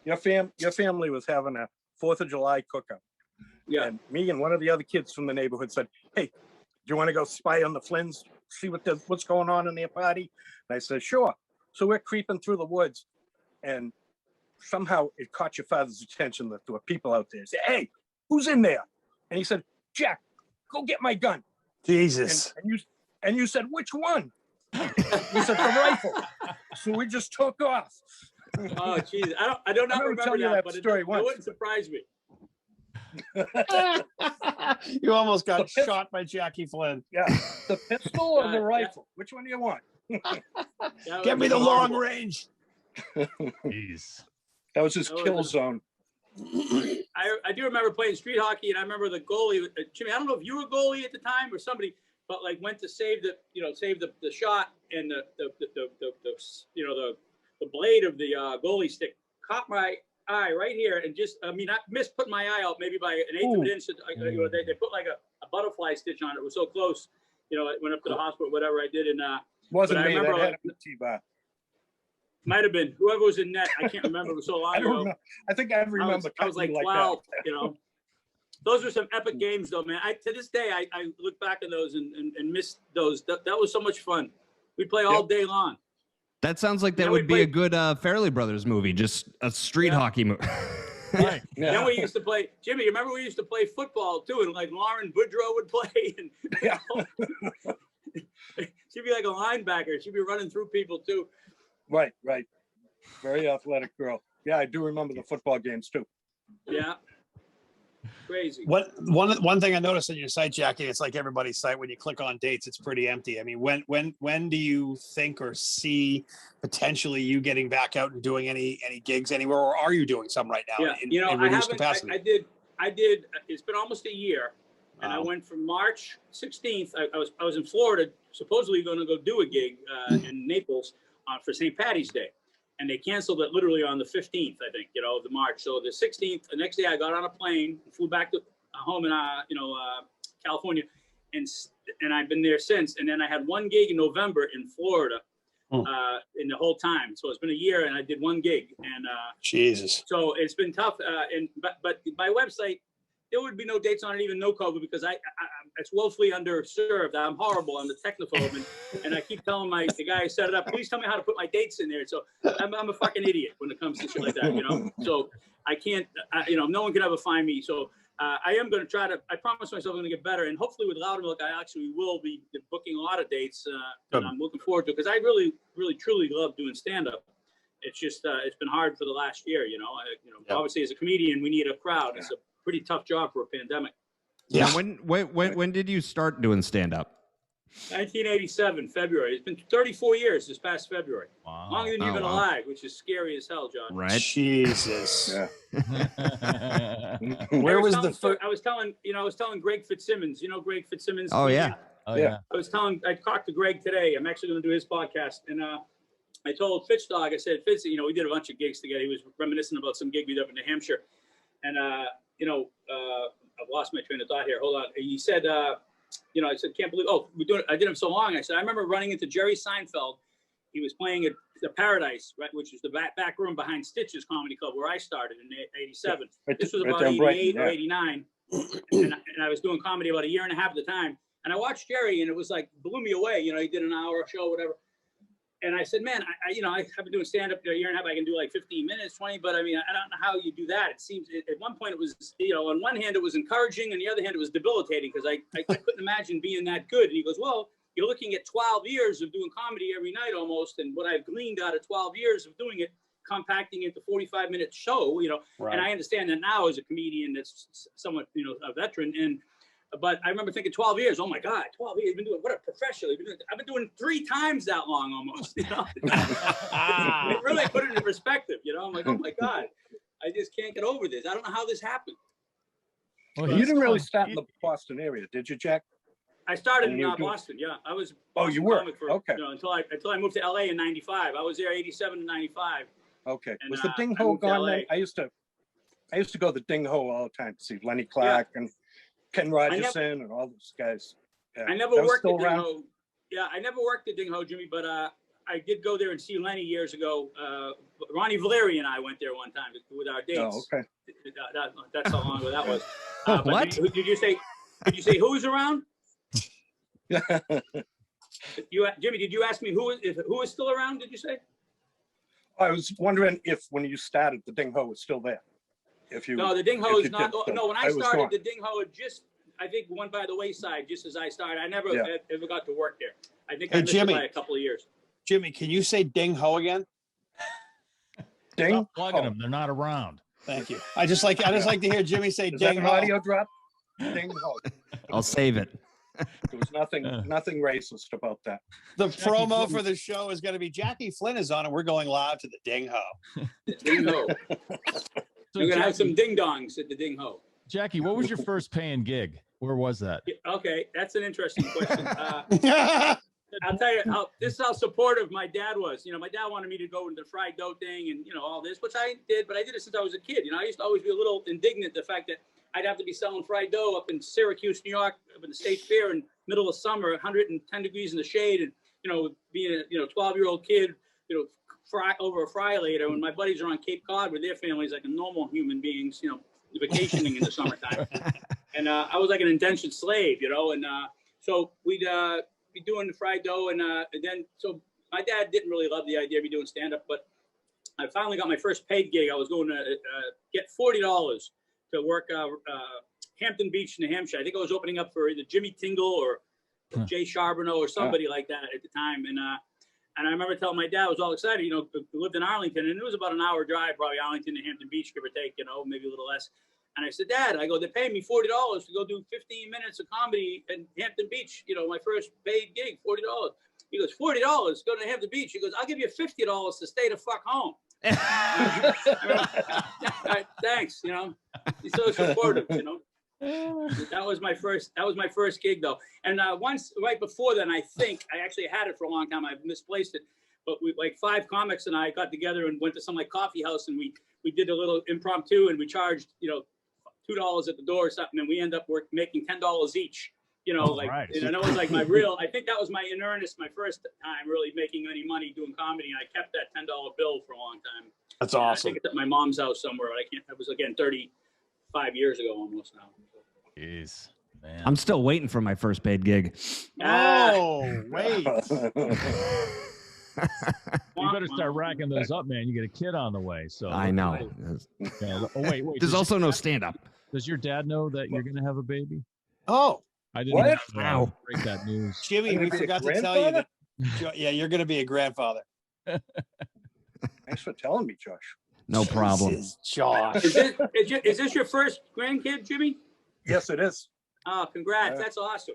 Your family was having a 4th of July cookout. Yeah. And me and one of the other kids from the neighborhood said, "Hey, do you want to go spy on the Flynns, see what's going on in their party?" And I said, "Sure." So we're creeping through the woods, and somehow it caught your father's attention that there were people out there. He said, "Hey, who's in there?" And he said, "Jack, go get my gun." Jesus. And you said, "Which one?" We said, "The rifle." So we just took off. Oh, geez. I don't remember that, but it wouldn't surprise me. You almost got shot by Jackie Flynn. Yeah. The pistol or the rifle? Which one do you want? Get me the long range. Jeez. That was his kill zone. I do remember playing street hockey, and I remember the goalie, Jimmy. I don't know if you were a goalie at the time or somebody, but like went to save the shot, and the blade of the goalie stick caught my eye right here, and I missed putting my eye out maybe by an eighth of an inch. They put like a butterfly stitch on it. It was so close. I went up to the hospital, whatever I did, and wasn't me. I remember that had a T-bar. Might have been whoever was in net. I can't remember. It was so long ago. I think I remember. I was like 12. Those were some epic games, though, man. To this day, I look back on those and miss those. That was so much fun. We play all day long. That sounds like that would be a good Fairley Brothers movie, just a street hockey movie. Right. Yeah. Then we used to play, Jimmy, remember we used to play football too, and like Lauren Boudreau would play, and she'd be like a linebacker. She'd be running through people too. Right. Very athletic girl. Yeah, I do remember the football games too. Yeah. Crazy. One thing I noticed on your site, Jackie, it's like everybody's site. When you click on dates, it's pretty empty. I mean, when do you think or see potentially you getting back out and doing any gigs anywhere, or are you doing some right now? Yeah. In reduced capacity? I did. It's been almost a year, and I went from March 16th. I was in Florida, supposedly going to go do a gig in Naples for St. Patty's Day. And they canceled it literally on the 15th, I think, of the March. So the 16th, the next day I got on a plane, flew back to home in, California, and I've been there since. And then I had one gig in November in Florida in the whole time. So it's been a year, and I did one gig. And Jesus. So it's been tough. But my website, there would be no dates on it, even no COVID, because it's woefully underserved. I'm horrible. I'm the technophobe, and I keep telling the guy who set it up, please tell me how to put my dates in there. So I'm a fucking idiot when it comes to shit like that, So I can't, no one can ever find me. So I am going to I promise myself I'm going to get better, and hopefully with Loudermilk, I actually will be booking a lot of dates, and I'm looking forward to it, because I really, really, truly love doing stand-up. It's just, it's been hard for the last year, Obviously as a comedian, we need a crowd. It's a pretty tough job for a pandemic. Yeah. When did you start doing stand-up? 1987, February. It's been 34 years this past February. Wow. Longer than you've been alive, which is scary as hell, John. Right. Jesus. Where was the first? I was telling Greg Fitzsimmons. Greg Fitzsimmons? Oh, yeah. Oh, yeah. I talked to Greg today. I'm actually going to do his podcast. And I told Fitzdog, I said, Fitz, you know, we did a bunch of gigs together. He was reminiscent about some gig we did up in New Hampshire. And, you know, I've lost my train of thought here. Hold on. He said, you know, I said, can't believe, I did him so long. I said, I remember running into Jerry Seinfeld. He was playing at the Paradise, right, which is the back room behind Stitch's Comedy Club, where I started in '87. This was about 88 or 89. And I was doing comedy about a year and a half at the time. And I watched Jerry, and it was like, blew me away. You know, he did an hour show, whatever. And I said, man, you know, I've been doing stand-up a year and a half. I can do like 15 minutes, 20, but I mean, I don't know how you do that. It seems at one point it was, you know, on one hand it was encouraging, and the other hand it was debilitating, because I couldn't imagine being that good. And he goes, well, you're looking at 12 years of doing comedy every night almost, and what I've gleaned out of 12 years of doing it, compacting into 45-minute show, you know. Right. And I understand that now as a comedian that's somewhat, you know, a veteran. But I remember thinking 12 years, oh my God, 12 years, been doing, what a professional. I've been doing 3 times that long almost, you know. It really put it into perspective, you know. I'm like, oh my God, I just can't get over this. I don't know how this happened. Well, you didn't really start in the Boston area, did you, Jack? I started in Boston, yeah. I was you were? For, okay. You know, until I moved to LA in 95. I was there 87 to 95. Okay. And, was the Ding Ho gone then? I used to go to the Ding Ho all the time to see Lenny Clark and Ken Rogerson and all those guys. Yeah. I never worked at Ding Ho. Yeah, I never worked at Ding Ho, Jimmy, but I did go there and see Lenny years ago. Ronnie Valeri and I went there one time with our dates. Oh, okay. That's how long ago that was. What? Did you say who was around? Jimmy, did you ask me who is still around? Did you say? I was wondering if when you started, the Ding Ho was still there. No, the Ding Ho is not. No, when I started, the Ding Ho had just, I think, went by the wayside just as I started. I never ever got to work there. I think I missed it by a couple of years. Jimmy, can you say Ding Ho again? Ding. Stop plugging them. They're not around. Thank you. I just like to hear Jimmy say Is Ding that Ho. an audio drop? Ding Ho. I'll save it. There was nothing racist about that. The promo for the show is going to be Jackie Flynn is on, and we're going live to the Ding Ho. Ding Ho. We're going to have some ding dongs at the Ding Ho. Jackie, what was your first paying gig? Where was that? Okay, that's an interesting question. I'll tell you, this is how supportive my dad was. You know, my dad wanted me to go into the fried dough thing and, you know, all this, which I did, but I did it since I was a kid. You know, I used to always be a little indignant the fact that I'd have to be selling fried dough up in Syracuse, New York, up in the State Fair in middle of summer, 110 degrees in the shade, and, you know, being a 12-year-old kid, you know, over a fry later when my buddies are on Cape Cod with their families like a normal human beings, you know, vacationing in the summertime. And I was like an indentured slave, you know, and so we'd be doing the fried dough, and then so my dad didn't really love the idea of me doing stand-up, but I finally got my first paid gig. I was going to get $40 to work Hampton Beach, New Hampshire. I think I was opening up for either Jimmy Tingle or Jay Charbonneau or somebody like that at the time. And I remember telling my dad, I was all excited, you know, we lived in Arlington, and it was about an hour drive, probably Arlington to Hampton Beach, give or take, you know, maybe a little less. And I said, Dad, they're paying me $40 to go do 15 minutes of comedy in Hampton Beach, you know, my first paid gig, $40. He goes, $40, go to Hampton Beach. He goes, I'll give you $50 to stay the fuck home. Thanks, you know, he's so supportive, you know. That was my first gig though. And once right before then, I think I actually had it for a long time. I've misplaced it, but we, like 5 comics and I got together and went to some like coffee house, and we did a little impromptu, and we charged, you know, $2 at the door or something, and we end up making $10 each. You know, and that was like my real. I think that was my in earnest, my first time really making any money doing comedy, and I kept that $10 bill for a long time. That's awesome. I think it's at my mom's house somewhere. I can't. That was again 35 years ago almost now. Jeez, man. I'm still waiting for my first paid gig. Oh, wait. You better start racking those up, man. You get a kid on the way. So I know. Oh, wait. There's also no stand-up. Does your dad know that you're going to have a baby? Oh. I didn't Wow. break that news. Jimmy, we forgot to tell you that. Yeah, you're going to be a grandfather. Thanks for telling me, Josh. No problem. Jesus, Josh. Is this your first grandkid, Jimmy? Yes, it is. Oh, congrats. That's awesome.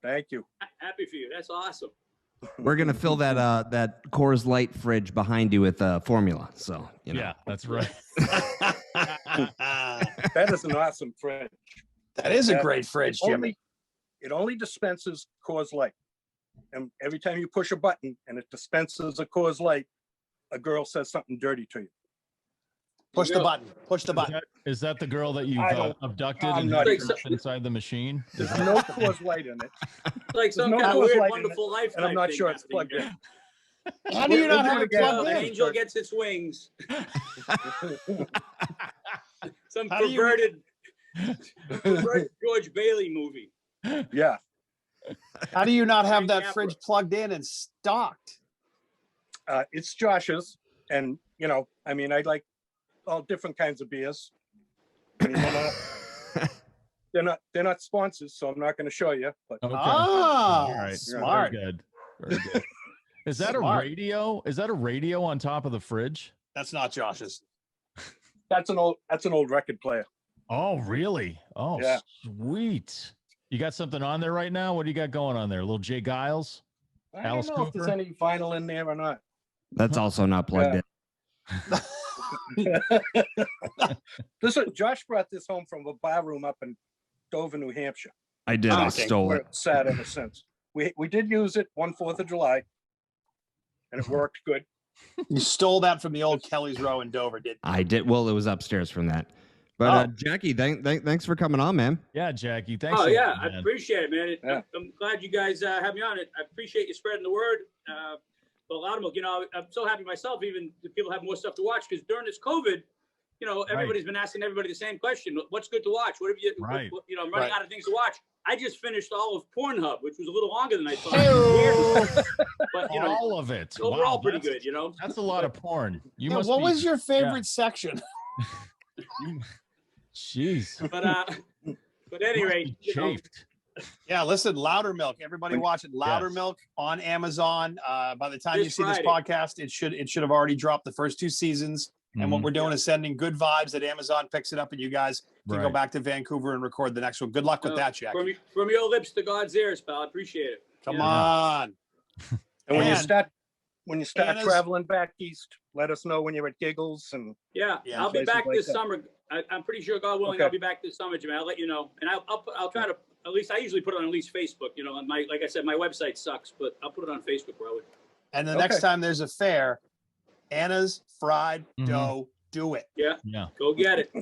Thank you. Happy for you. That's awesome. We're gonna fill that Coors Light fridge behind you with formula. So you know. Yeah, that's right. That is an awesome fridge. That is a great fridge, Jimmy. It only dispenses Coors Light. and every time you push a button and it dispenses a Coors Light, a girl says something dirty to you. Push the button. Push the button. Is that the girl that you've abducted I'm and not had even- trapped inside the machine? There's no Coors Light in it. It's like some no kind of Coors weird, Light in wonderful life. And I'm not type sure thing it's plugged in. How do you not have it Again. plugged An in? angel gets its wings. Some How do you- perverted George Bailey movie. Yeah. How do you not have that Capra. fridge plugged in and stocked? It's Josh's, and I mean, I like all different kinds of beers. I mean, they're not sponsors, so I'm not going to show you. But Okay. Ah, All right. smart. Very good. Very good. Is that Smart. a radio? Is that a radio on top of the fridge? That's not Josh's. that's an old record player. Oh, really? Oh, Yeah. sweet. You got something on there right now? What do you got going on there? A little Jay Giles? I Alice don't know if there's Cooper? any vinyl in there or not. That's also not plugged Yeah. in. Josh brought this home from a bar room up in Dover, New Hampshire. I did. I Okay. stole Where it. it's sat ever since. We did use it one 4th of July, and it worked good. You stole that from the old Kelly's Row in Dover, didn't you? I did. Well, it was upstairs from that. But Oh. Jackie, thanks for coming on, man. Yeah, Jackie. Thanks. Oh a yeah, lot, I man. appreciate it, man. Yeah. I'm glad you guys have me on it. I appreciate you spreading the word. But Loudermilk, I'm so happy myself. Even the people have more stuff to watch because during this COVID, everybody's been asking everybody the same question: what's good to watch? What have you? Right. I'm running out of things to watch. I just finished all of Pornhub, which was a little longer than I thought. But All of it. overall Wow, pretty that's- good. That's a lot of porn. You Yeah, must what be- was your favorite section? Jeez. But at any rate, Chafed. Yeah, listen, Loudermilk. Everybody watch it. Loudermilk on Amazon. By the time you This see this Friday. podcast, it should have already dropped the first 2 seasons. And what Mhm. we're doing is sending good vibes that Amazon picks it up, and you guys can go Right. back to Vancouver and record the next one. Good luck with that, Jack. From your lips to God's ears, pal. I appreciate it. Come Yeah. on. And when you And- start Anna's- traveling back east, let us know when you're at Giggles. And Yeah, Yeah, I'll be places back like this that. summer. I'm pretty sure, God willing, Okay. I'll be back this summer, Jimmy. I'll let you know, and I'll try to at least. I usually put it on at least Facebook. On like I said, my website sucks, but I'll put it on Facebook, probably. And the Okay. next time there's a fair, Anna's fried Mhm. dough. Do it. Yeah, Yeah. go get it.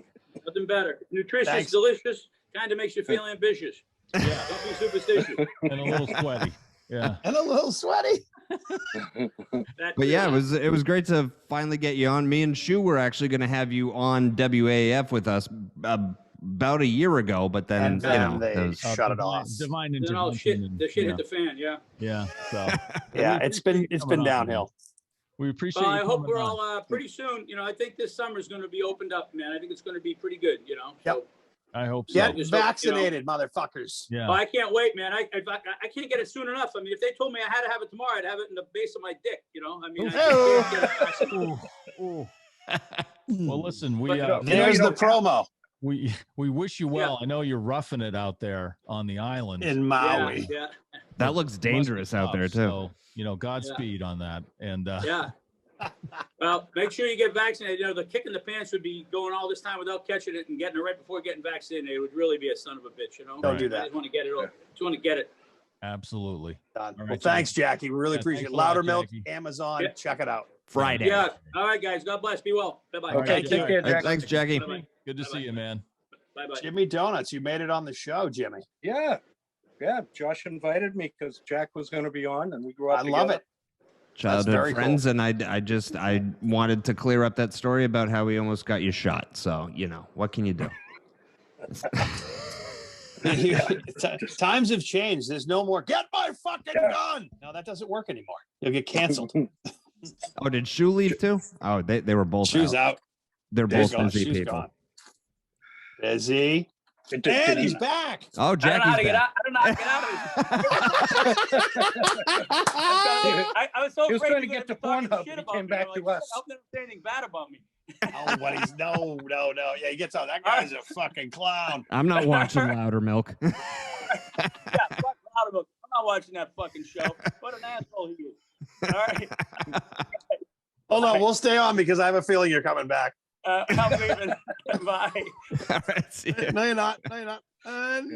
Nothing better. Nutritious, Thanks. delicious, kind of makes you feel ambitious. Yeah. Don't be superstitious. And a little sweaty. Yeah. And a little sweaty. That But yeah, it was great to finally get you on. Me and Shu were actually going to have you on WAF with us about a year ago, but then And then they those- shut it off. Divine then all intervention. shit, and- the shit yeah. hit the fan. Yeah. Yeah. So Yeah, it's been coming up, downhill. we appreciate Well, you I hope coming we're on. all pretty soon. I think this summer is going to be opened up, man. I think it's going to be pretty good. Yep. I hope so. Get just hope, vaccinated, motherfuckers. Yeah. Oh, I can't wait, man. I can't get it soon enough. I mean, if they told me I had to have it tomorrow, I'd have it in the base of my dick. I mean, I can't get it fast enough. Ooh. Well, listen, we But, There's the promo we wish you well. I know you're roughing it out there on the island. in Yeah, Maui. yeah, that looks Must be dangerous out tough, there too. So, Godspeed on that. And yeah. Well, make sure you get vaccinated. The kick in the pants would be going all this time without catching it and getting it right before getting vaccinated. It would really be a son of a bitch. Don't do I that. just want to get it. Just want to get it. absolutely. Done. All Well, right, thanks, Jackie. We really Yeah, appreciate it. thanks a lot, Louder Milk, Jackie. Amazon. Yeah. Check it out. Friday. Yeah. All right, guys. God bless. Be well. Bye bye. All Okay, right, take Jimmy. care, Jack. Thanks, Jackie. Bye-bye. Good to see you, man. Bye bye. Jimmy Donuts, you made it on the show, Jimmy. yeah, Josh invited me because Jack was going to be on, and we grew up I love together. it. Childhood very friends, and I wanted to clear up that story about how we almost got you shot. So what can you do? Times have changed. There's no more get my fucking gun. No, that doesn't work anymore. You'll get canceled. Oh, did Shu leave too? Oh, they were both Shoes out. They're There you both go. busy Shoes people. gone. Busy. Did And he- he's back. Oh, I don't know how to Jackie's get back. out. I don't know how to get out of this. I was so He was afraid trying to you were get to gonna talk Pornhub, shit and he about came me. back I'm to like, us. I hope they don't say anything bad about me. Oh, but he's no. Yeah, he gets out. That guy's a fucking clown. I'm not watching Louder Milk. Yeah, fuck Loudermilk. I'm not watching that fucking show. What an asshole he is. All right. Hold on, we'll stay on because I have a feeling you're coming back. I'm leaving. Bye. All right, see ya. No, you're not. No, you're not.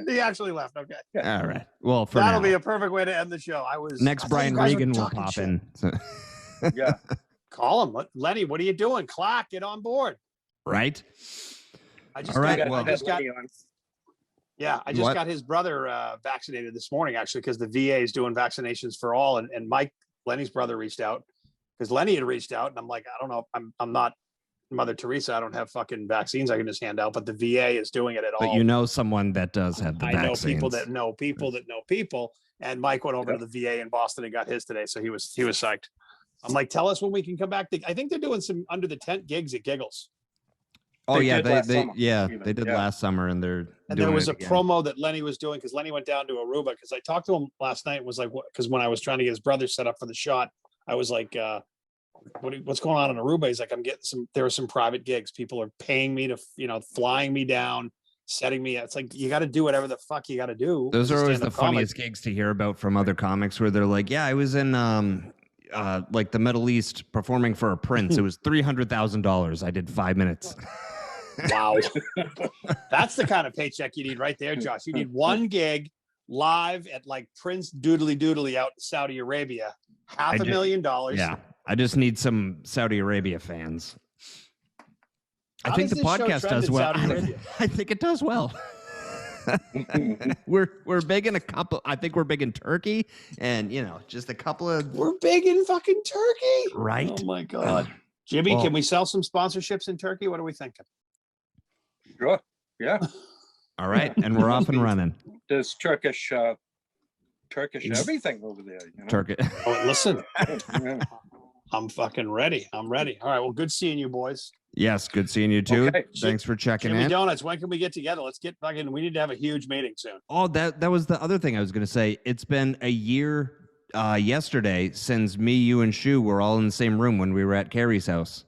He actually left. Okay. All right. Well, for That'll now. be a perfect way to end the show. Next Brian Regan will pop in. So. Yeah. Call him. Lenny, what are you doing? Clock, get on board. Right. I just All right. got, Well, I just got What? got his brother vaccinated this morning, actually, because the VA is doing vaccinations for all. And Mike, Lenny's brother, reached out because Lenny had reached out, and I'm like, I don't know. I'm not Mother Teresa. I don't have fucking vaccines I can just hand out, but the VA is doing it at all. But you know someone that does have the vaccines. I know people that know people that know people. And Mike went over to the VA in Boston and got his today, so he was psyched. I'm like, tell us when we can come back. I think they're doing some under the tent gigs at Giggles. Oh, They yeah. did They did last summer, and they're And doing there was it a again. promo that Lenny was doing because Lenny went down to Aruba because I talked to him last night and was like, because when I was trying to get his brother set up for the shot, I was like, what's going on in Aruba? He's like, there are some private gigs. People are paying me to, flying me down, setting me. It's like, you got to do whatever the fuck you got to do. Those are always the stand-up comic. funniest gigs to hear about from other comics where they're like, yeah, I was in like the Middle East performing for a prince. It was $300,000. I did 5 minutes. Wow. That's the kind of paycheck you need right there, Josh. You need one gig live at like Prince Doodly out in Saudi Arabia. $500,000. Yeah. I just need some Saudi Arabia fans. I How think the does this show podcast trend does in well. Saudi Arabia? I think it does well. we're big in a couple. I think we're big in Turkey, and just a couple of. We're big in fucking Turkey. Right. Oh my God. Jimmy, Well- can we sell some sponsorships in Turkey? What are we thinking? Sure. Yeah. All right, and we're off and running. There's Turkish everything over there. Turkey. Oh, listen, Yeah. I'm fucking ready. I'm ready. All right. Well, good seeing you boys. Yes, good seeing you too. Okay. Thanks for checking Jimmy in. Donuts, when can we get together? Let's get fucking, we need to have a huge meeting soon. Oh, that was the other thing I was going to say. It's been a year yesterday since me, you, and Shu were all in the same room when we were at Carrie's house.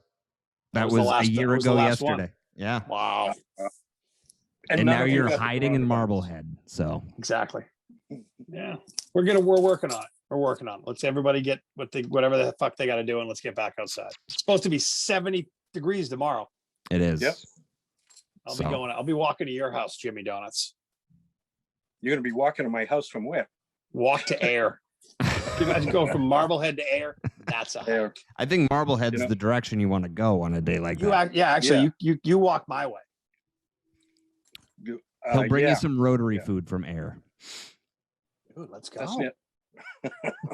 That was a year ago yesterday. Yeah. Wow. And none now of you you're got the hiding in coronavirus. Marblehead. So Exactly. Yeah. We're working on it. We're working on it. Let's everybody get whatever the fuck they got to do, and let's get back outside. It's supposed to be 70 degrees tomorrow. it is. Yep. I'll be walking to your house, Jimmy Donuts. You're going to be walking to my house from where? Walk to air. Can you imagine going from Marblehead to air? That's a Air. hike. I think Marblehead's the direction you want to go on a day like that. Actually, you walk my way. He'll bring yeah. you some rotary food from Air. Dude, let's go. That's it.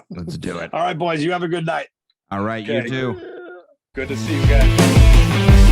Let's do it. All right, boys. You have a good night. All right, you Okay. too. Good to see you guys.